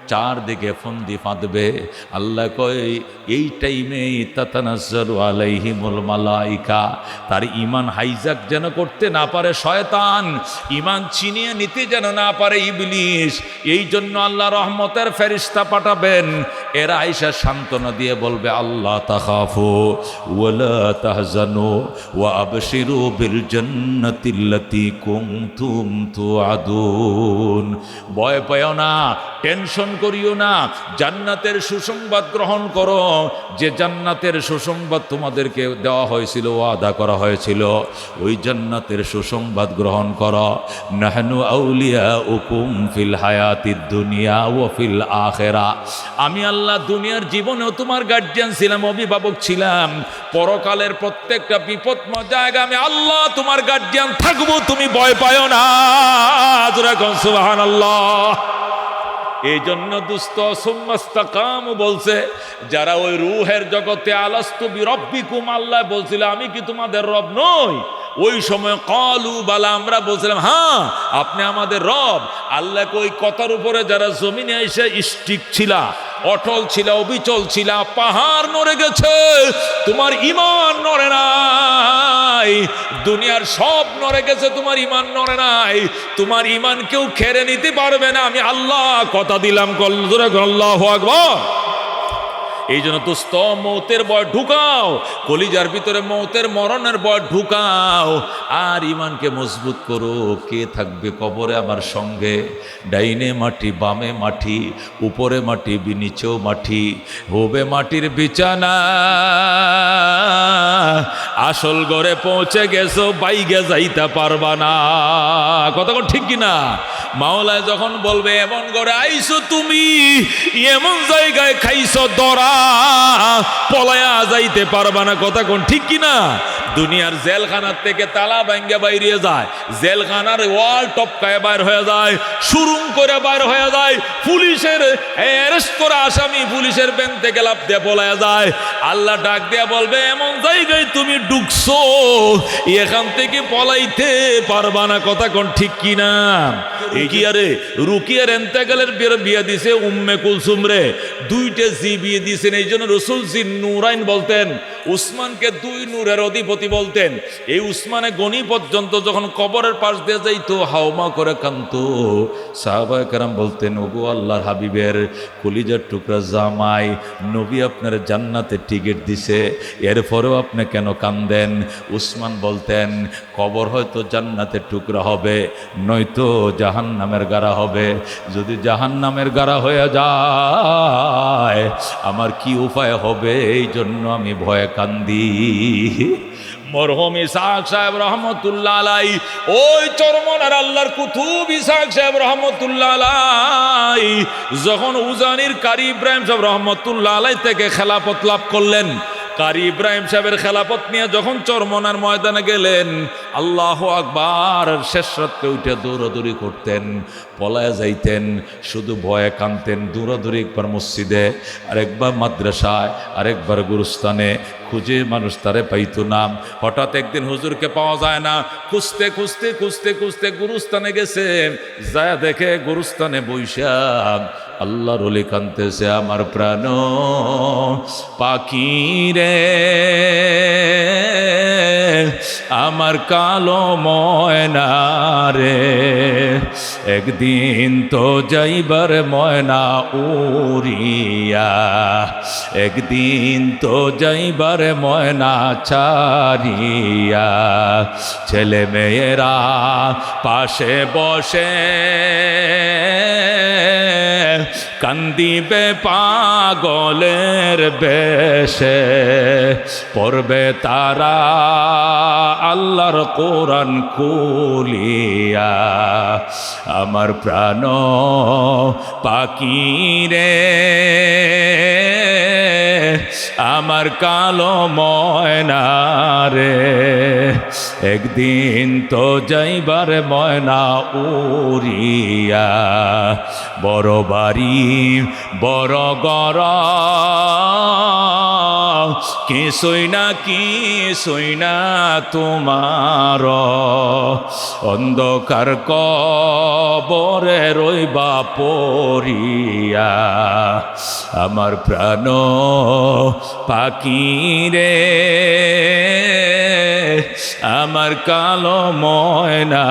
চারদিকে ফন্দি ফাঁদবে। আল্লাহ কয় এই টাইমে তাতানাজ্জালু আলাইহিমুল মালাইকা, তার ইমান হাইজাক যেন করতে না পারে শয়তান, ইমান ছিনিয়ে নিতে যেন না পারে ইবলিশ। এই জন্য আল্লাহ রহমতের ফেরেশতা পাঠাবেন, এরা আয়েশা সান্ত্বনা দিয়ে বলবে আল্লাহ তাখাফু ওয়ালা তাহজানু ওয়া আবশিরু বিল জান্নাতিল্লাতী কুনতুম তুআদুন। ভয় পাও না, টেনশন করিও না, জান্নাতের সুসংবাদ গ্রহণ করো। যে জান্নাতের সুসংবাদ তোমাদেরকে দেওয়া হয়েছিল, ওয়াদা করা হয়েছিল, ওই জান্নাতের সুসংবাদ গ্রহণ করো। নাহনু আউলিয়াউকুম ফিল হায়াতিদ দুনিয়া ওয়া ফিল আখিরাহ। আমি আল্লাহ দুনিয়ার জীবনেও তোমার গার্জিয়ান ছিলাম, অভিভাবক ছিলাম, পরকালের প্রত্যেকটা বিপদময় জায়গা আমি আল্লাহ তোমার গার্জিয়ান থাকবো, তুমি ভয় পাও না। সুবহানাল্লাহ। এই জন্য দুস্ত সুম্মাস্তাকাম বলছে, যারা ওই রূহের জগতে আলাস্তু বিরব্বিকুম, আল্লাহ বলছিল আমি কি তোমাদের রব নই? ওই সময় কালু বালা, আমরা বলছিলাম হ্যাঁ আপনি আমাদের রব। আল্লাহকে ওই কথার উপরে যারা জমিনে এসে স্টিক ছিলা, অটল ছিল, অবিচল ছিল, পাহাড় নড়ে গেছে, তোমার ইমান নড়ে নাই। দুনিয়ার সব নড়ে গেছে, তোমার ইমান নড়ে নাই। তোমার ইমান কেউ খেড়ে নিতে পারবে না, আমি আল্লাহ কথা দিলাম। আল্লাহু আকবার। এই জন্য দোস্ত মৌতের ভয় ঢুকাও, কলিজার ভিতরে মৌতের মরণের ভয় ঢুকাও, আর ইমানকে মজবুত করো। কে থাকবে কবরে আমার সঙ্গে? ডাইনে মাটি, বামে মাটি, উপরে মাটি, নিচেও মাটি, হবে মাটির বিছানা। আসল ঘরে পৌঁছে গেছো, বাইগে যাইতে পারবা না। কতক্ষণ ঠিক কিনা? মাওলায় যখন বলবে এমন ঘরে আইছো তুমি, এমন জায়গায় খাইছো দরা, পলায়া যাইতে পারবা না। কথা কোন ঠিক কিনা? দুনিয়ার জেলখানার থেকে তালা ভাঙ্গা বাইরে যায়, জেলখানার ওয়াল টপকায় বাইর হয়ে যায়, সুরুং করে বাইর হয়ে যায়, পুলিশের অ্যারেস্ট করা আসামি পুলিশের ব্যান থেকে লাফ দিয়ে পলায়া যায়। আল্লাহ ডাক দিয়া বলবে এমন জায়গায় তুমি ঢুকছো, এখান থেকে পলাইতে পারবা না। কথা কোন ঠিক কিনা? রুকিয়ারে, রুকিয়ার এন্তেকালের বিয়ে দিছে উম্মে কুলসুম রে, দুইটা জি বিয়ে দিয়েছেন। এই জন্য রসুল জি নুরাইন বলতেন, উসমানকে দুই নূরের অধিপতি বলতেন। এই উসমানে গনি পর্যন্ত যখন কবরের পাশ দিয়ে যাইতো হাওমা করে কাঁদতো। সাহাবায়ে কেরাম বলতেন, ওগো আল্লাহর হাবিবের কলিজার টুকরা জামাই, নবী আপনার জান্নাতে টিকিট দিছে, এরপরেও আপনি কেন কান্দেন? উসমান বলতেন, কবর হয়তো জান্নাতের টুকরা হবে, নয়তো জাহান্নামের গাড়া হবে। যদি জাহান্নামের গাড়া হয়ে যায় আমার কি উপায় হবে? এই জন্য আমি ভয়ে কান্দি। মরহুম ইসহাক সাহেব রহমতুল্লাহ আলাই, ওই চরমনার আল্লাহর কুতুব ইসহাক সাহেব রহমতুল্লাহ আলাই যখন উজানির কারি ইব্রাহিম সাহেব রহমতুল্লাহ আলাই থেকে খেলাফত লাভ করলেন, কারি ইব্রাহিম সাহেবের খেলাফত নিয়ে যখন চরমনার ময়দানে গেলেন, আল্লাহু আকবার, শেষ রাত্রে উঠে দৌড়াদৌড়ি করতেন, পলায়া যাইতেন, শুধু ভয়ে কাঁদতেন। দৌড়াদৌড়ি একবার মসজিদে, আরেকবার মাদ্রাসায়, আরেকবার গুরুস্থানে, খুঁজে মানুষ তারে পাইতো না। হঠাৎ একদিন হুজুরকে পাওয়া যায় না, খুঁজতে খুঁজতে খুঁজতে খুঁজতে গুরুস্থানে গেছে, যায় দেখে গুরুস্থানে বৈশা আল্লাহর ওলি কাঁদতেছে, আমার প্রাণ পাখি রে, আমার কালো ময়না রে, একদিন তো যাইবার ময়না উড়িয়া, একদিন তো যাইবার ময়না ছাড়িয়া, ছেলে মেয়েরা পাশে বসে কান্দিবে পাগলের বেশে, পড়বে তারা আল্লাহর কোরআন খুলিয়া, আমার প্রাণ পাখি রে, আমার কালো ময়না রে, একদিন তো যাইবার ময়না উড়িয়া, বড় বাড়ি বড় ঘর কিছুই না তোমার, অন্ধকার কবরে রইবা পড়িয়া, আমার প্রাণ পাখি রে, আমার কালো ময়না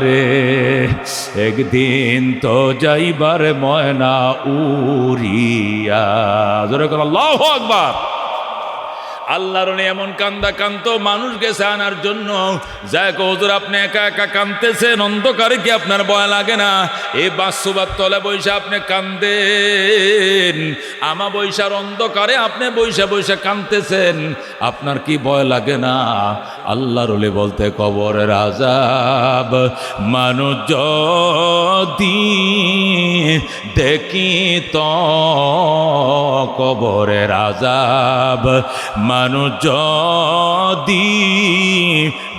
রে, একদিন তো যাইবার ময়না উড়িয়া। জোরে করে আল্লাহু আকবার। আল্লাহর এমন কান্দা কান্ত মানুষ গেছে আনার জন্য, যাই হুজুর আপনি একা একা কান্দতেছেন, অন্ধকারে কি আপনার ভয় লাগে না? এই বাসুবার তলে বৈশা আপনি কান্দেন, আমা বৈশার অন্ধকারে আপনি বৈশা বৈশা কান্দতেছেন, আপনার কি ভয় লাগে না? আল্লাহর ওলি বলতে, কবরের আযাব মানুষ যদি দেখি তো, কবরের আযাব মানুষ যদি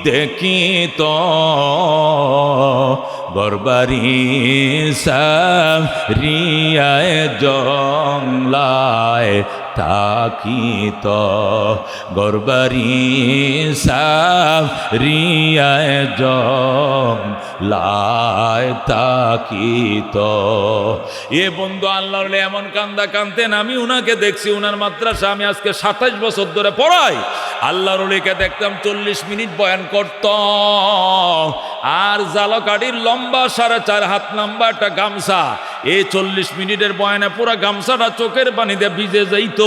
দেখি তো, গরবারি সারিয়ায় জংলায় থাকিত, গরবারি সারিয়ায় জংলায় থাকিত। এ বন্ধু আল্লাহর এমন কান্দা কানতেন, আমি উনাকে দেখছি, উনার মাদ্রাসা আমি আজকে 27 বছর ধরে পড়াই। আল্লাহর ওলিকে দেখতাম 40 মিনিট বয়ান করত, আর জালকাঠির লম্বা 4.5 হাত লম্বা একটা গামছা, এই 40 মিনিটের বয়ানে পুরা গামছাটা চোখের পানিতে ভিজে যাইত,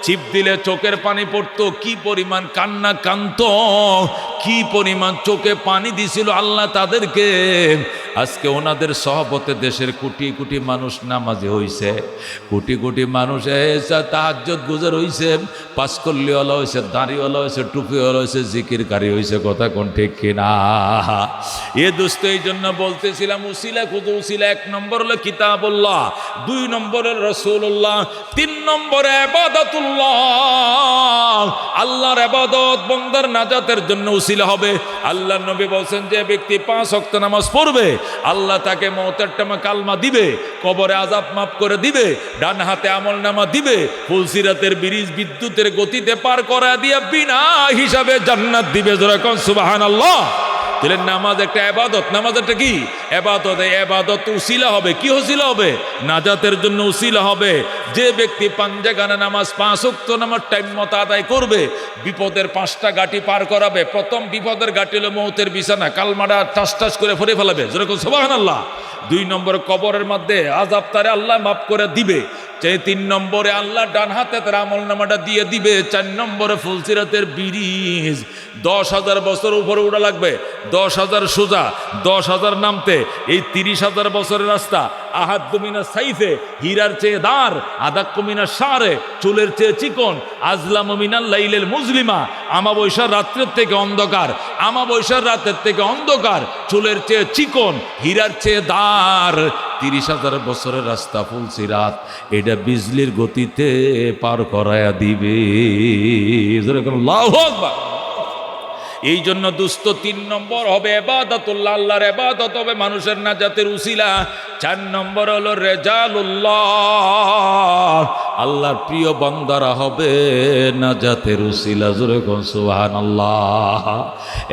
চিপ দিলে চোখের পানি পড়তো, কি পরিমাণ কান্না কান্ত, কি পরিমাণ চোখে পানি দিছিল আল্লাহ তাদেরকে। আজকে ওনাদের সহবতে দেশের কোটি কোটি মানুষ নামাজি হইছে, কোটি কোটি মানুষ তাহাজ্জুদ গুজার হইছে, পাঁচকল্লিওয়ালা হয়েছে, দাঁড়িওয়ালা হয়েছে, টুপিওয়ালা হয়েছে, জিকিরকারী হয়েছে। কথা কোন ঠিক কিনা? এ দোস্ত এই জন্য বলতেছিলাম, উসিলা খুদ উসিলা, 1 নম্বর হলো কিতাবুল্লাহ, 2 নম্বরে রাসূলুল্লাহ, 3 নম্বরে ইবাদতুল্লাহ। আল্লাহর ইবাদত বান্দার নাজাতের জন্য উসিলা হবে। আল্লাহর নবী বলেন, যে ব্যক্তি 5 ওয়াক্ত নামাজ পড়বে আল্লাহ তাকে মওতের টাইমে কালমা দিবে, কবরে আযাব মাফ করে দিবে, ডান হাতে আমলনামা দিবে, ফুলসিরাতের ব্রিজ বিদ্যুতের গতিতে পার করা দিয়া বিনা হিসাবে জান্নাত দিবে। জোরে কোন সুবহানাল্লাহ। তাহলে নামাজ একটা ইবাদত। নামাজ একটা কি ইবাদত। এই ইবাদত উসিলা হবে, কি উসিলা হবে? নাজাতের জন্য উসিলা হবে। যে ব্যক্তি পাঞ্জাগানা নামাজ 5 ওয়াক্ত নামাজ টাইম মতো আদায় করবে, বিপদের 5টা ঘাটি পার করাবে। প্রথম বিপদের ঘাটি হলো মৌতের বিছানা, কালমাটা টাস টাস করে ফেলে ফেলাবে, যেরকম সুবহানাল্লাহ। 2 নম্বর কবরের মধ্যে আযাব তারে আল্লাহ মাফ করে দিবে। 3 নম্বরে আল্লাহ ডান হাতে তার আমল নামাটা দিয়ে দিবে। 4 নম্বরে ফুলসিরাতের ব্রিজ 10,000 বছর উপরে উড়া লাগবে, 10,000 সোজা, 10,000 নামতে। এই 30,000 বছরের রাস্তা আহাদ কুমিনা সাইফে, হীরার চেয়ে দার, আদাক কুমিনা সারে, চুলের চেয়ে চিকন, আজলাম মিনাল লাইলেল মুজলিমা, আমাবস্যার রাত্রের থেকে অন্ধকার, আমাবস্যার রাতের থেকে অন্ধকার, চুলের চেয়ে চিকন, হীরার চেয়ে দার। 30,000 বছরের রাস্তা ফুলসিরাত, এটা বিজলির গতিতে পার করায়া দিবে। আল্লাহু আকবার। এই জন্য দুস্থ 3 নম্বর হবে ইবাদতুল্লাহ, আল্লাহর ইবাদত হবে মানুষের নাজাতের উসিলা। 4 নম্বর হলো রেজালুল্লাহ, আল্লাহর প্রিয় বান্দারা হবে নাজাতের উসিলা। জোরে কোন সুবহানাল্লাহ।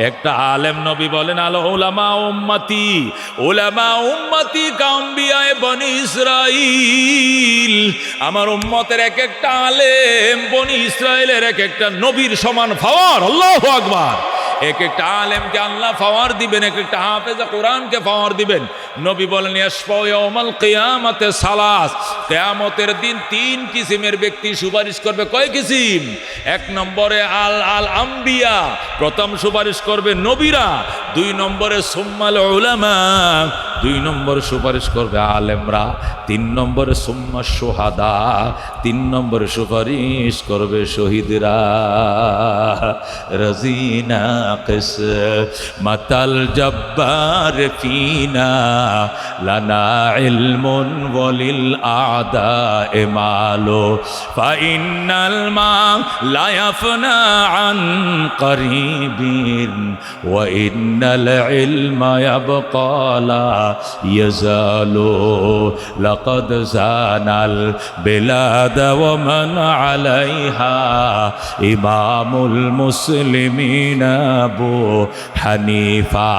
একটা আলেম নবী বলেন, আল উলামা উম্মতি, উলামা উম্মতি কাম্বিয়ায়ে বনি ইসরাইল। আমার উম্মতের এক একটা আলেম বনি ইসরাইলের এক একটা নবীর সমান পাওয়ার। আল্লাহু আকবার। এক একটা আলেমকে আল্লাহ পাওয়ার দিবেন, এক একটা হাফেজে কোরআনকে পাওয়ার দিবেন। নবী বলেন, ইয়াশফাউ ইয়াউমাল কিয়ামাতে সালাস, কিয়ামতের দিন 3 কিসিমের ব্যক্তি সুপারিশ করবে। কয় কিসিম? 1 নম্বরে আল আম্বিয়া, প্রথম সুপারিশ করবে নবীরা। 2 নম্বরে সুম্মাল উলামা, 2 নম্বর সুপারিশ করবে আলেমরা। 3 নম্বরে সুম্মা শুহাদা, 3 নম্বরে সুপারিশ করবে শহীদরা। রাজিনা কিস মাতাল জব্বার ফিনা, লানা ইলমুন ওয়ালিল আদা ইমালু, ফাইন্নাল মা লা ইয়াফনা আন করিবিন, ওয়া ইন্নাল ইলমা ইয়াবকা লা ইয়াজালু, লাকাদ জানাল বিলাদ ওয়া মান আলাইহা, ইমামুল মুসলিমিন আবু হানিফা,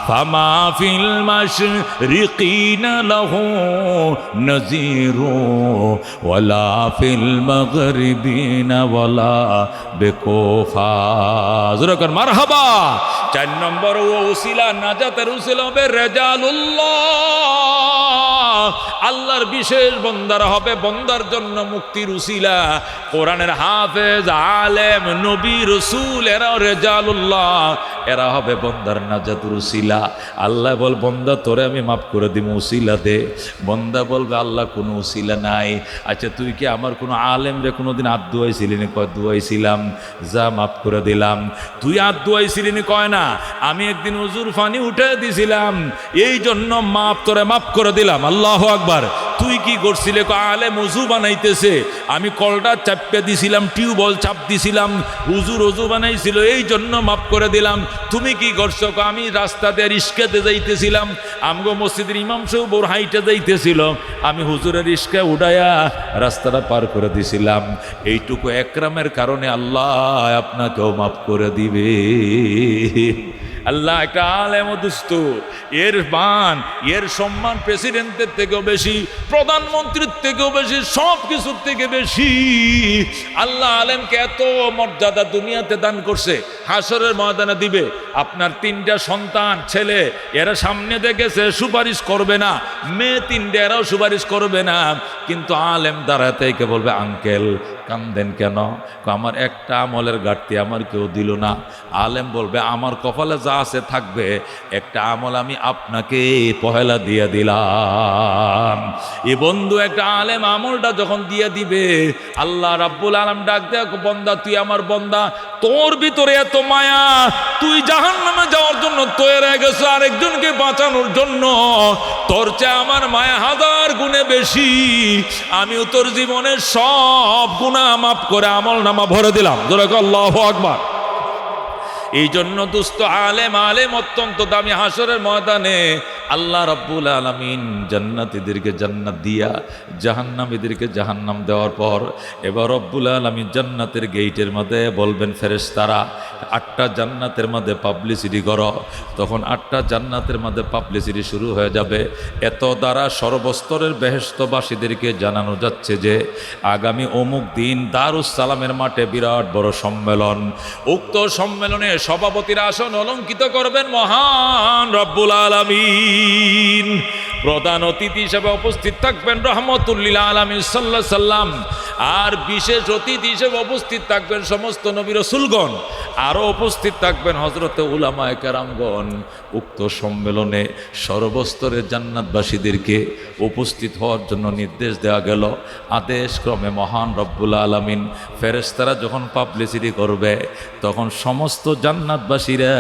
ফামা ফিল মাশরিকিনা লাহু নাযীরু, ওয়ালা ফিল মাগরিবিনা ওয়ালা বিকুফা। জোরে মারহাবা। 4 নম্বর উসিলা, নাজাতের উসিলা হবে রেজালুল্লাহ, আল্লাহর বিশেষ বন্দারা হবে বন্দার জন্য মুক্তির উসিলা। কোরআনের হাফেজ, আলেম, নবী, রাসূল, এরা রেজালুল্লাহ, এরা হবে বন্দার নাজাতের উসিলা। আল্লাহ বল, বন্দা তোরে আমি মাফ করে দিব, উসিলা দে। বন্দা বলবে, আল্লাহ কোনো উসিলা নাই। আচ্ছা, তুই কি আমার কোনো আলেম রে কোনোদিন হাত ধুয়াইছিলি নি? কয় ধুয়াইছিলাম, যা মাফ করে দিলাম। তুই হাত ধুয়াইছিলি নি? কয় না, আমি একদিন হুজুর পানি উঠে দিছিলাম, এই জন্য তোরে মাফ করে দিলাম। আল্লাহু আকবার। তুই কি করছিলে? আলেম ওযু বানাইতেছে, আমি কলটা চাপে দিছিলাম, টিউবওয়েল চাপ দিছিলাম, হুজুর ওযু বানাইছিল, এই জন্য মাফ করে দিলাম। তুমি কি করছো? আমি রাস্তা দিয়ে রিস্কাতে যাইতেছিলাম, আমগো মসজিদের ইমাম সাহেব ওর হাইটে যাইতেছিল, আমি হুজুরের রিস্কা উড়াইয়া রাস্তাটা পার করে দিছিলাম। এইটুকু একরামের কারণে আল্লাহ আপনাকেও মাফ করে দিবে। আল্লাহ একটা আলেম দুস্থ, এর মান, এর সম্মান প্রেসিডেন্টের থেকেও বেশি, প্রধানমন্ত্রীর থেকেও বেশি, সব কিছুর থেকে বেশি। আল্লাহ আলেমকে এত মর্যাদা দুনিয়াতে দান করছে, হাসরের ময়দানে দিবে। আপনার 3টা সন্তান ছেলে, এরা সামনে দেখেছে সুপারিশ করবে না, মেয়ে 3টে, এরাও সুপারিশ করবে না, কিন্তু আলেম দাঁড়াতে কে বলবে, আঙ্কেল কান্দেন কেন? আমার একটা আমলের ঘাটতি আমার কেউ দিল না। আলেম বলবে, আমার কপালে যা আছে থাকবে, একটা আমল আমি আপনাকে পহেলা দিয়ে দিলাম। এ বন্ধু, একটা আলেম আমলটা যখন দিয়ে দিবে, আল্লাহ রাব্বুল আলামিন ডাক দেয়, বন্দা তুই আমার বন্দা, তোর ভিতরে এত মায়া, তুই জাহান্নামে যাওয়ার জন্য তৈরি হয়ে গেছ আরেকজনকে বাঁচানোর জন্য, তোর চেয়ে আমার মায়া 1000 গুণে বেশি। আমিও তোর জীবনের সব গুনাহ মাফ করে আমল নামা ভরে দিলাম। জোরে কও আল্লাহু আকবার। এই জন্য দুস্থ আলেম অত্যন্ত দামি। হাসরের ময়দানে আল্লাহ রাব্বুল আলামিন জান্নাতীদেরকে জান্নাত দিয়া জাহান্নামীদেরকে জাহান্নাম দেওয়ার পর এবার রব্বুল আলামিন জান্নাতের গেইটের মধ্যে বলবেন ফেরেশতারা 8টা জান্নাতের মধ্যে পাবলিসিটি করো। তখন 8টা জান্নাতের মধ্যে পাবলিসিটি শুরু হয়ে যাবে। এত দ্বারা সর্বস্তরের বেহেশতবাসীদেরকে জানানো যাচ্ছে যে আগামী অমুক দিন দারুস সালামের মাঠে বিরাট বড় সম্মেলন। উক্ত সম্মেলনে সভাপতির আসন অলঙ্কিত করবেন মহান রব্বুল আলামিন। প্রধান অতিথি হিসেবে উপস্থিত থাকবেন রহমতুল লিল আলামিন সাল্লাল্লাহু আলাইহি সাল্লাম। আর বিশেষ অতিথি হিসেবে উপস্থিত থাকবেন সমস্ত নবী রাসূলগণ। আরও উপস্থিত থাকবেন হযরতে উলামায়ে কেরামগণ। উক্ত সম্মেলনে সর্বস্তরের জান্নাতবাসীদেরকে উপস্থিত হওয়ার জন্য নির্দেশ দেওয়া গেল। আদেশ ক্রমে মহান রব্বুল আলামিন ফেরেশতারা যখন পাবলিসিটি করবে তখন সমস্ত জান্নাতবাসীরা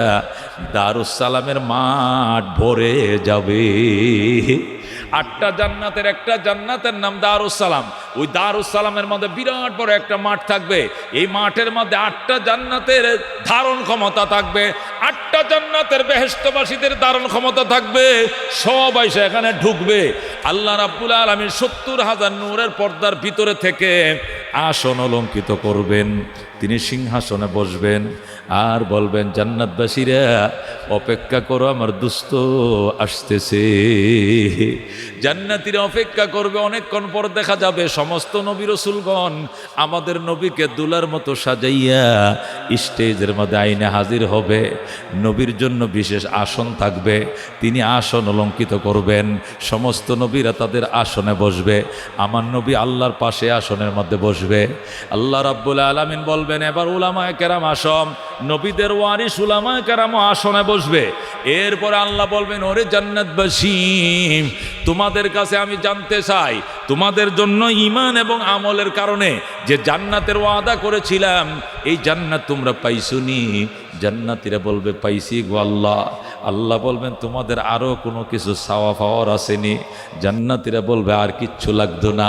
দারুস সালামের মাঠ ভরে যাবে। 8টা জান্নাতের একটা জান্নাতের নাম দারুস সালাম। ওই দারুস সালামের মধ্যে বিরাট বড় একটা মাঠ থাকবে। এই মাঠের মধ্যে 8টা জান্নাতের ধারণ ক্ষমতা থাকবে। 8টা জান্নাতের বেহেশতবাসীদের ধারণ ক্ষমতা থাকবে। সবাই সেখানে ঢুকবে। আল্লাহ রাব্বুল আলামিন 70,000 নূরের পর্দার ভিতরে থেকে আসন অলঙ্কিত করবেন। তিনি সিংহাসনে বসবেন আর বলবেন জান্নাতবাসীরা অপেক্ষা করো, আমার দুস্ত আসতেছে। জান্নাতীরা অপেক্ষা করবে। অনেকক্ষণ পর দেখা যাবে সমস্ত নবী রাসূলগণ আমাদের নবীকে দুলার মতো সাজাইয়া স্টেজের মধ্যে আইনে হাজির হবে। নবীর জন্য বিশেষ আসন থাকবে, তিনি আসন অলঙ্কিত করবেন। সমস্ত নবীরা তাদের আসনে বসবে। আমার নবী আল্লাহর পাশে আসনের মধ্যে বসবে। আল্লাহ রাব্বুল আলামিন বলবেন এবার উলামায়ে কেরাম আসন। নবীদের ওয়ারিস উলামায়ে কেরাম আসনে বসবে। এরপরে আল্লাহ বলবেন ওরে জান্নাতবাসী, তোমাদের কাছে আমি জানতে চাই তোমাদের জন্য ঈমান এবং আমলের কারণে যে জান্নাতের ওয়াদা করেছিলাম এই জান্নাত তোমরা পাইছুনি? জান্নাতীরা বলবে পাইছি গো আল্লাহ। আল্লাহ বলবেন তোমাদের আরও কোনো কিছু চাওয়া পাওয়ার আসেনি? জান্নাতীরা বলবে আর কিচ্ছু লাগতো না।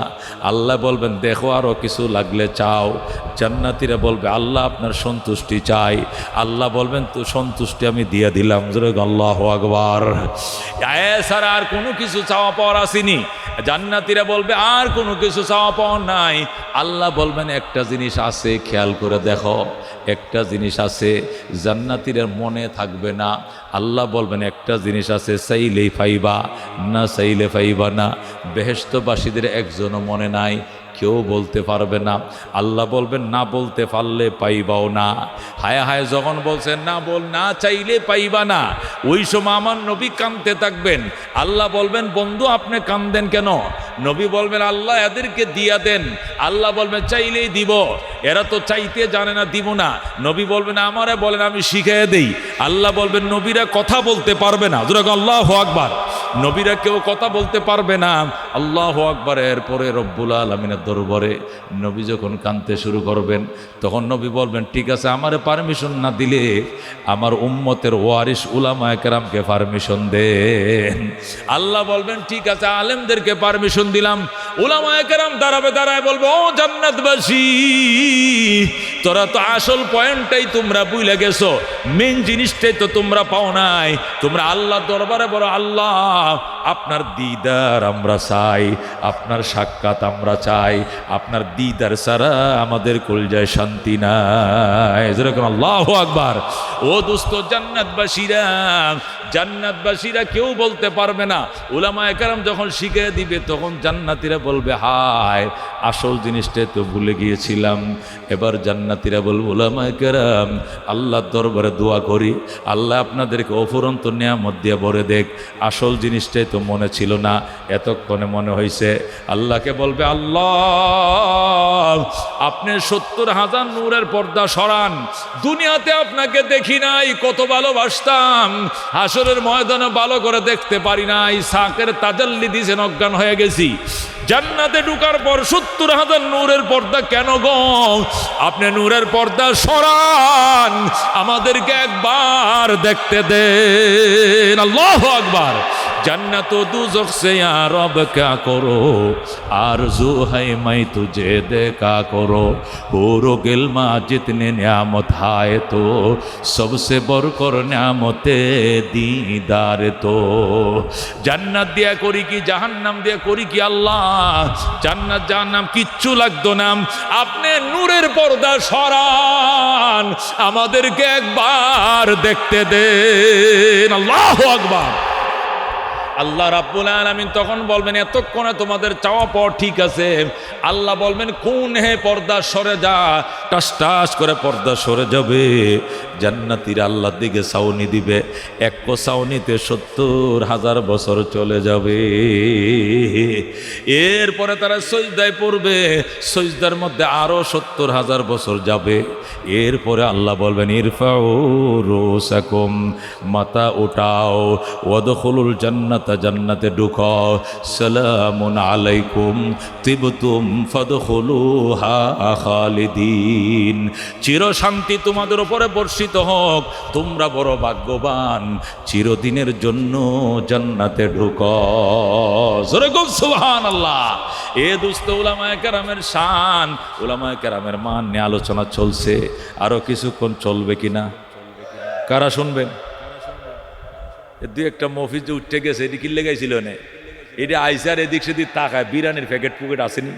আল্লাহ বলবেন দেখো আরও কিছু লাগলে চাও। জান্নাতীরা বলবে আল্লাহ আপনার সন্তুষ্টি চাই। আল্লাহ বলবেন তো সন্তুষ্টি আমি দিয়ে দিলাম। আল্লাহু আকবার। এছাড়া আর কোনো কিছু চাওয়া পাওয়ার আসেনি। জান্নাতীরা বলবে আর কোনো কিছু চাওয়া পাওয়ার নাই। আল্লাহ বলবেন একটা জিনিস আছে, খেয়াল করে দেখো। একটা জিনিস আছে জান্নাতীরা মনে থাকবে না। আল্লাহ বলবেন একটা জিনিস আছে, চাইলেই পাইবা, না চাইলে পাইবা না। বেহেশতবাসীদের একজনও মনে নাই, কেউ বলতে পারবে না। আল্লাহ বলবেন না বলতে পারলে পাইবাও না। হায় হায় যখন বলছেন না চাইলে পাইবা না, ওই সময় আমার নবী কাঁদতে থাকবেন। আল্লাহ বলবেন বন্ধু আপনি কাঁদেন কেন? নবী বলবেন আল্লাহ এদেরকে দিয়া দেন। আল্লাহ বলবেন চাইলেই দিব, এরা তো চাইতে জানে না, দিব না। নবী বলবেন আমারে বলেন আমি শিখিয়ে দেই। আল্লাহ বলবেন নবীরা কথা বলতে পারবে না। আল্লাহু আকবার। নবীরা কেউ কথা বলতে পারবে না। আল্লাহু আকবার। এরপরে রব্বুল আলামিনের দরবারে নবী যখন কাঁদতে শুরু করবেন তখন নবী বলবেন ঠিক আছে আমারে পারমিশন না দিলে আমার উম্মতের ওয়ারিস উলামায়ে কেরামকে পারমিশন দেন। আল্লাহ বলবেন ঠিক আছে আলেমদেরকে পারমিশন দিলাম। উলামায়ে কেরাম দাঁড়ায় বলবে ও জান্নাতবাসী, তোরা তো আসল পয়েন্টটাই তোমরা ভুলে গেছো, মেন জিনিসটাই তো তোমরা পাও নাই। তোমরা আল্লাহ দরবারে বলো আল্লাহ আপনার দিদার আমরা চাই, আপনার সাক্ষাৎ আমরা চাই। আপনার দিদার ছাড়া আমাদের কলজায় শান্তি নাই। যেরকম আল্লাহু আকবার। ও দোস্ত জান্নাতবাসীরা কেউ বলতে পারবে না। উলামায়ে কেরাম যখন শিখিয়ে দিবে তখন জান্নাতীরা বলবে হায় আসল জিনিসটাই তো ভুলে গিয়েছিলাম। এবার জান্নাতীরা বলবে উলামায়ে কেরাম আল্লাহর দরবারে দোয়া করি আল্লাহ আপনাদেরকে অফুরন্ত নিয়ামত দিয়ে ভরে দেখ। আসল জিনিসটাই তো মনে ছিল না, এতক্ষণে মনে হয়েছে। আল্লাহকে বলবে আল্লাহ আপনি 70,000 নূরের পর্দা সরান। দুনিয়াতে আপনাকে দেখি নাই, কত ভালোবাসতাম। হাসরের ময়দানে ভালো করে দেখতে পারি নাই, সাকের তাজাল্লি দিয়েছেন, অজ্ঞান হয়ে গেছি। জান্নাতে ঢুকার পর 70,000 নূরের পর্দা কেন গো? আপনি নূরের পর্দা সরান, আমাদেরকে একবার দেখতে দেন। আল্লাহু আকবার। जन्नत दोज़ख से या रब क्या करो, आरज़ू है मैं तुझे देखा करो। करो हूरो गिल्मा जितने न्यामत आए तो सबसे बढ़कर न्यामते दीदार तो জান্নাত দিয়া করি কি জাহান্নাম দিয়া করি কি আল্লাহ জান্নাত জাহান্নাম কিচ্ছু লাগতো না আপনি নূরের পর্দা সরান আমাদেরকে একবার দেখতে দেন আল্লাহু আকবার আল্লাহ রাব্বুল আলামিন তখন বলবেন এতক্ষণে তোমাদের চাওয়া পাওয়া ঠিক আছে আল্লাহ বলবেন কোন হে পর্দা সরে যা টাস টাস করে পর্দা সরে যাবে জান্নাতীরা আল্লাহর দিকে সাউনি দিবে এক সাউনিতে ৭০,০০০ বছর চলে যাবে এরপরে তারা সজদায় পড়বে সজদার মধ্যে আরো ৭০,০০০ বছর যাবে এরপরে আল্লাহ বলবেন ইরফাউ রুসাকুম মাথা উঠাও ওয়াদখুলুল জান্নাত জান্নাতে ঢুকাও সালামুন আলাইকুম তিবতুম ফাদখুলুহা খালিদিন চির শান্তি তোমাদের উপরে বর্ষিত হোক তোমরা বড় ভাগ্যবান চিরদিনের জন্য জান্নাতে ঢুকাও জোরে বল সুবহানাল্লাহ এ দোস্ত উলামায়ে কেরামের শান উলামায়ে কেরামের মান নিয়ে আলোচনা চলছে আরো কিছুক্ষণ চলবে কিনা কারা শুনবেন দুই একটা মফিজ যে উঠে গেছে এটি কিনলে গেছিল না এটি আইসার এদিক সেদিক তাকায় বিরিয়ানির প্যাকেট পুকেট আসেনি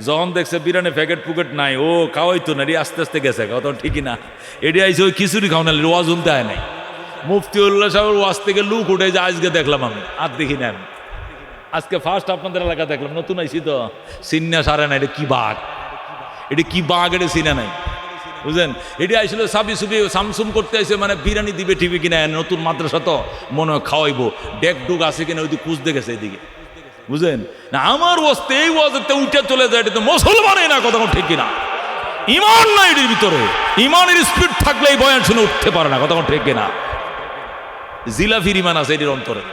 যখন দেখছে বিরিয়ানির প্যাকেট পুকেট নাই ও খাওয়াইতো না এটি আস্তে আস্তে গেছে কথা ঠিকই না এটি আইসে ওই খিচুড়ি খাও না ওয়াজ উনতে হয় নাই মুফতিউল্লাহ সাহেবের ওয়াজ থেকে লুক উঠে যে আজকে দেখলাম আমি আর দেখি না আমি আজকে ফার্স্ট আপনাদের এলাকা দেখলাম নতুন আইসি তো সিন্না সারে না এটা কি বাঘ এটি কি বাঘ এটা সিনা নাই বুঝলেন এটি আইছিল সাবি সুবি সামসুম করতে আইসে মানে বিরিয়ানি দিবে টিভি কিনা নতুন মাদ্রাসা তো মনে হয় খাওয়াইবো ডেক ডুক আছে কিনা ওই দিকে খুঁজতে গেছে এদিকে বুঝলেন না আমার ওয়াজতে এই ওয়াজতে উঠে চলে যায় এটা তো মুসলমানই না কথা ঠিক কিনা ইমান নাই এটির ভিতরে ইমানের স্পিড থাকলে এই বয়ান শুনে উঠতে পারে না কথা ঠিক কিনা জিলাফির ইমান আছে এটির অন্তরে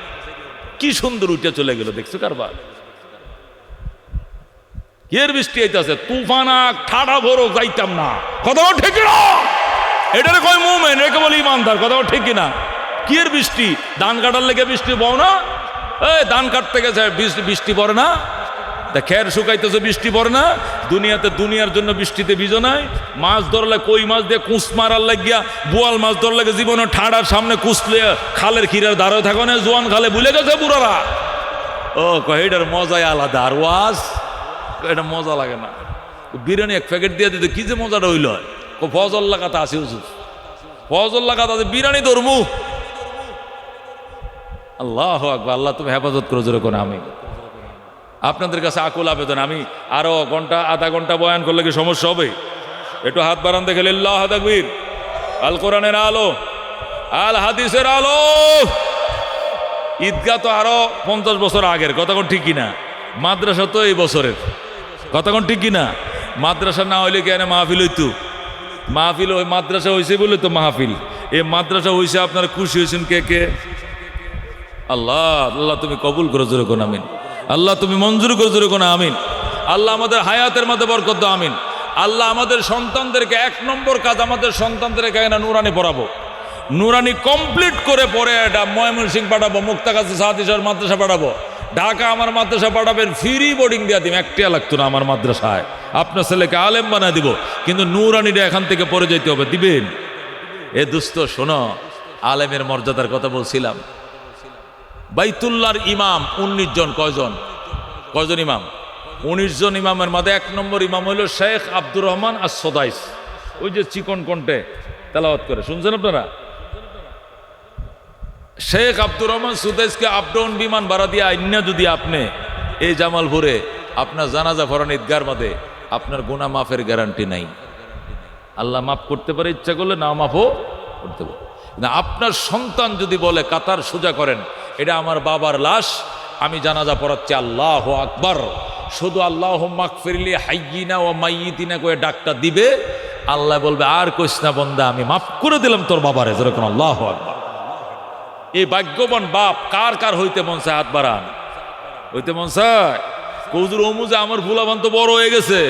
কি সুন্দর উঠে চলে গেল দেখছো কারবার এর বৃষ্টি আইতাছে তুফানা ঠাডা ভরো যাইতাম না কথা ঠিক না এটার কয় মুমিন একে বলে ইমানদার কথা ঠিক না কি এর বৃষ্টি ধান কাটার লেগে বৃষ্টি পাও না এই ধান কাটতে গেছে বৃষ্টি পড়ে না তা খের শুকাইতেছে বৃষ্টি পড়ে না দুনিয়াতে দুনিয়ার জন্য বৃষ্টিতে ভিজো নাই মাছ ধরলে কই মাছ দিয়ে কুঁচ মারার লাগিয়া বোয়াল মাছ ধরলে জীবনে ঠাডার সামনে কুচলে খালের ক্ষীরের ধারে থাকো না জোয়ান খালে ভুলে গেছে বুড়ারা ও কয় এটার মজাই আলাদা আর ওয়াজ এটা মজা লাগে না বিরিয়ানি এক প্যাকেট দিয়ে দিতে কি যে মজাটা হইল ফজল লাগাতে আসি হুজুর ফজল লাগাতে আছে বিরিয়ানি ধরমু আল্লাহু আকবার আল্লাহ তুমি হেফাজত করো জোরে কোন আমি আপনাদের কাছে আকুল আবেদন আমি আরো ঘন্টা আধা ঘন্টা বয়ান করলে কি সমস্যা হবে একটু হাত বাড়ান দেখে লিল্লাহু তাকবীর আল কোরআনের আলো আল হাদিসের আলো ঈদগাহ তো আরো 50 বছর আগের কথা কোন ঠিক কিনা মাদ্রাসা তো এই বছরের কথা কোন ঠিক কিনা মাদ্রাসা না হইলে কেন মাহফিল হইতো মাহফিল ওই মাদ্রাসা হয়েছে বলে তো মাহফিল এই মাদ্রাসা হয়েছে আপনারা খুশি হয়েছেন কে কে আল্লাহ আল্লাহ তুমি কবুল করো জোরে কোন আমিন আল্লাহ তুমি মঞ্জুর করো জোরে কোন আমিন আল্লাহ আমাদের হায়াতের মধ্যে বরকত দাও আমিন আল্লাহ আমাদের সন্তানদেরকে 1 নম্বর কাজ আমাদের সন্তানদেরকে এখানে নুরানি পড়াবো নুরানি কমপ্লিট করে পরে এটা ময়মনসিংহ পাঠাবো মুক্তাগাছি সাহাদিসের মাদ্রাসা পাঠাবো ঢাকা আমার মাদ্রাসা পাঠাবেন ফ্রি বোর্ডিং দিয়া দিম একটা লাগতো না আমার মাদ্রাসায় আপনার ছেলেকে আলেম বানায় দিব কিন্তু নুরানিটা এখান থেকে পড়ে যেতে হবে দিবেন এ দুস্থ শোনো আলেমের মর্যাদার কথা বলছিলাম বাইতুল্লাহর ইমাম 19 জন কয়জন ইমাম 19 জন ইমামের মধ্যে 1 নম্বর ইমাম হইল শেখ আব্দুর রহমান আস-সুদাইস ওই যে চিকন কণ্ঠে তেলাওয়াত করে শুনছেন আপনারা শেখ আব্দুর রহমান সুদাইসকে আপডাউন বিমান ভাড়া দিয়ে আইনা যদি আপনি এই জামালপুরে আপনার জানাজা পড়ান ঈদগার মধ্যে আপনার গুনাহ মাফের গ্যারান্টি নাই আল্লাহ মাফ করতে পারে ইচ্ছা করলে না মাফও করতে পারে না আপনার সন্তান যদি বলে কাতার সোজা করেন এটা আমার বাবার লাশ আমি জানাজা পড়াচ্ছি আল্লাহু আকবার শুধু আল্লাহুম্মা গফিরলি হাইয়িনা ওয়া মাইয়িতিনা কয়ে ডাকটা দিবে আল্লাহ বলবে আর কইস না বান্দা আমি মাফ করে দিলাম তোর বাবারে যেরকম আল্লাহু আকবার এই ভাগ্যবান বাপ কার কার হইতে মন চায় হাত বাড়ান হইতে মন চায় কৌজুর অমুজে আমার ভুলাবান তো বড় হয়ে গেছে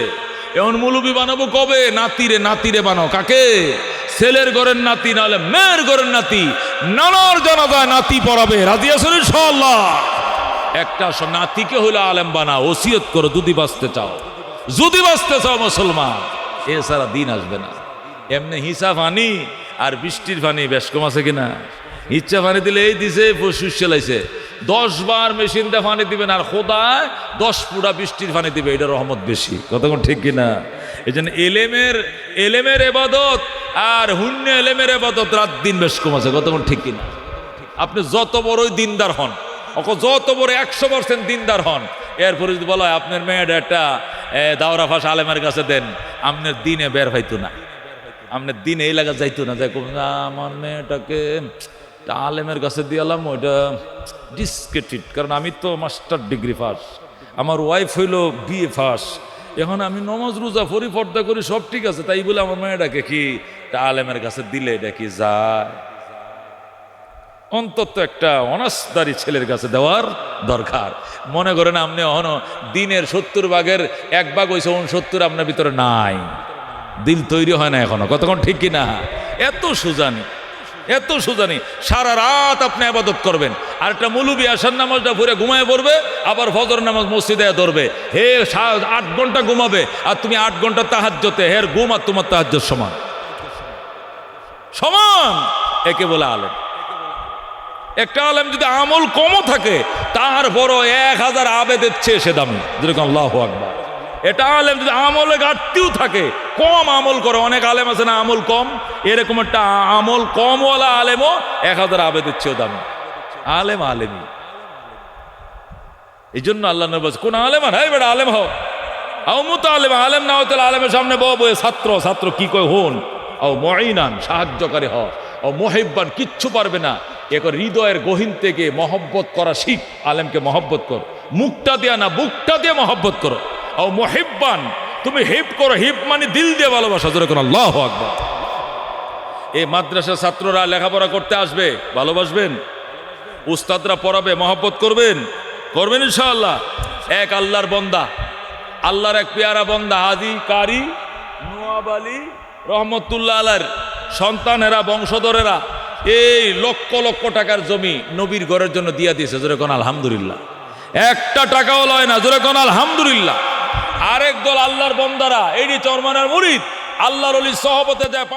এমন মুলুবি বানাবো কবে নাতিরে বানাও কাকে ছেলের ঘরের নাতি নাহলে মেয়ের ঘরের নাতি নানার জানাজায় নাতি পড়াবে রাজি আছেন ইনশাআল্লাহ একটা নাতিকে হইলে আলেম বানাও ওসিয়ত করো যদি বাঁচতে চাও যদি বাঁচতে চাও মুসলমান, এছাড়া দিন আসবে না। এমনি হিসা পানি আর বৃষ্টির পানি বেশ কম আছে কিনা? ইচ্ছা পানি দিলে এই দিছে ফুসফুস চালাইছে, 10 বার মেশিন দিয়ে পানি দিবেন আর খোদায় 10 ফুটা বৃষ্টির পানি দিবে, এটা রহমত বেশি। কতক্ষণ ঠিক কিনা? এই জন্য এলেমের এবাদত আর হুন্য এলেমের এবাদত রাত দিন বেশ কম আছে। কতক্ষণ ঠিক কিনা? আপনি যত বড়ই দিনদার হন, যত বড় 100% দিনদার হন, এরপরে যদি বলা হয় আপনার মেয়েটা একটা দাওরা ফাঁস আলেমের কাছে দেন, আপনার দিনে বের হইতো না, আপনার দিনে এই লাগা যাইতো না। যাই আমার মেয়েটাকে আলেমের কাছে দিয়ালাম, ওইটা ডিসক্রেডিট, কারণ আমি তো মাস্টার ডিগ্রি পাস, আমার ওয়াইফ হইল বিএ পাস, এখন আমি নমাজ রোজা পড়ি, পর্দা করি, সব ঠিক আছে, তাই বলে আমার মেয়েটাকে কি আলেমের কাছে দিলে এটা কি যায়? অন্তত একটা অনার্সদারি ছেলের কাছে দেওয়ার দরকার। মনে করেন আপনি এখনো দিনের 70 ভাগের 1 ভাগ হয়েছে, 69 আপনার ভিতরে নাই, দিল তৈরি হয় না এখনো। কতক্ষণ ঠিক কিনা? এত সুজানি সারা রাত আপনি ইবাদত করবেন, আর একটা মুলুবি আসার নামাজটা পড়ে ঘুমায় পড়বে, আবার ফজর নামাজ মসজিদে ধরবে, হে 8 ঘন্টা ঘুমাবে, আর তুমি 8 ঘন্টা তাহাজ্জুদে, হের ঘুম আর তোমার তাহাজ্জুদ সমান। একে বলে আলেম। একটা আলেম যদি আমল কমও থাকে, তার বড় 1000 আবেদের চেয়ে সে দামি। যেরকম আল্লাহু আকবার। এটা আলেম যদি আমলে ঘাটতিও থাকে, কম আমল করে, অনেক আলেম আছে না আমল কম, এরকম একটা আমল কমওয়ালা আলেমও 1000 আবেদের চেয়েও দামি। আলেমই। এই জন্য আল্লাহ নবী বলেন, কোন আলেম আর বেটা আলেম হও, আও মুতাআল্লিম, আলেম না হতে আলেমের সামনে বয়ে ছাত্র কি কয় হন, আও মুঈনান, সাহায্যকারী হও, ও মুহিব্বান, কিচ্ছু পারবে না, এখন হৃদয়ের গহীন থেকে মহব্বত করা শিখ, আলেমকে মহব্বত কর, মুখটা দিয়া না, বুকটা দিয়ে মহব্বত করো। ও মুহিব্বান, তুমি হিব করো, হিব মানে দিল দিয়ে ভালোবাসা। যেরকম আল্লাহু আকবার। এই মাদ্রাসার ছাত্ররা লেখাপড়া করতে আসবে, ভালোবাসবেন, উস্তাদরা পড়াবে, মহব্বত করবেন ইনশাআল্লাহ। এক আল্লাহর বন্দা, আল্লাহর এক পেয়ারা বন্দা হাজী কারি নওয়াব আলী রহমতুল্লাহ আলাইহির সন্তানেরা, বংশধরেরা এই লক্ষ লক্ষ টাকার জমি নবীর ঘরের জন্য দিয়া দিয়েছে। যেরকম আলহামদুলিল্লাহ। একটা টাকাও লয় না, যেরকম আলহামদুলিল্লাহ। আরেক দল আল্লাহর বন্দারা, এই চরমানের মুরিদ, আল্লাহর ওলির সহবতে যায়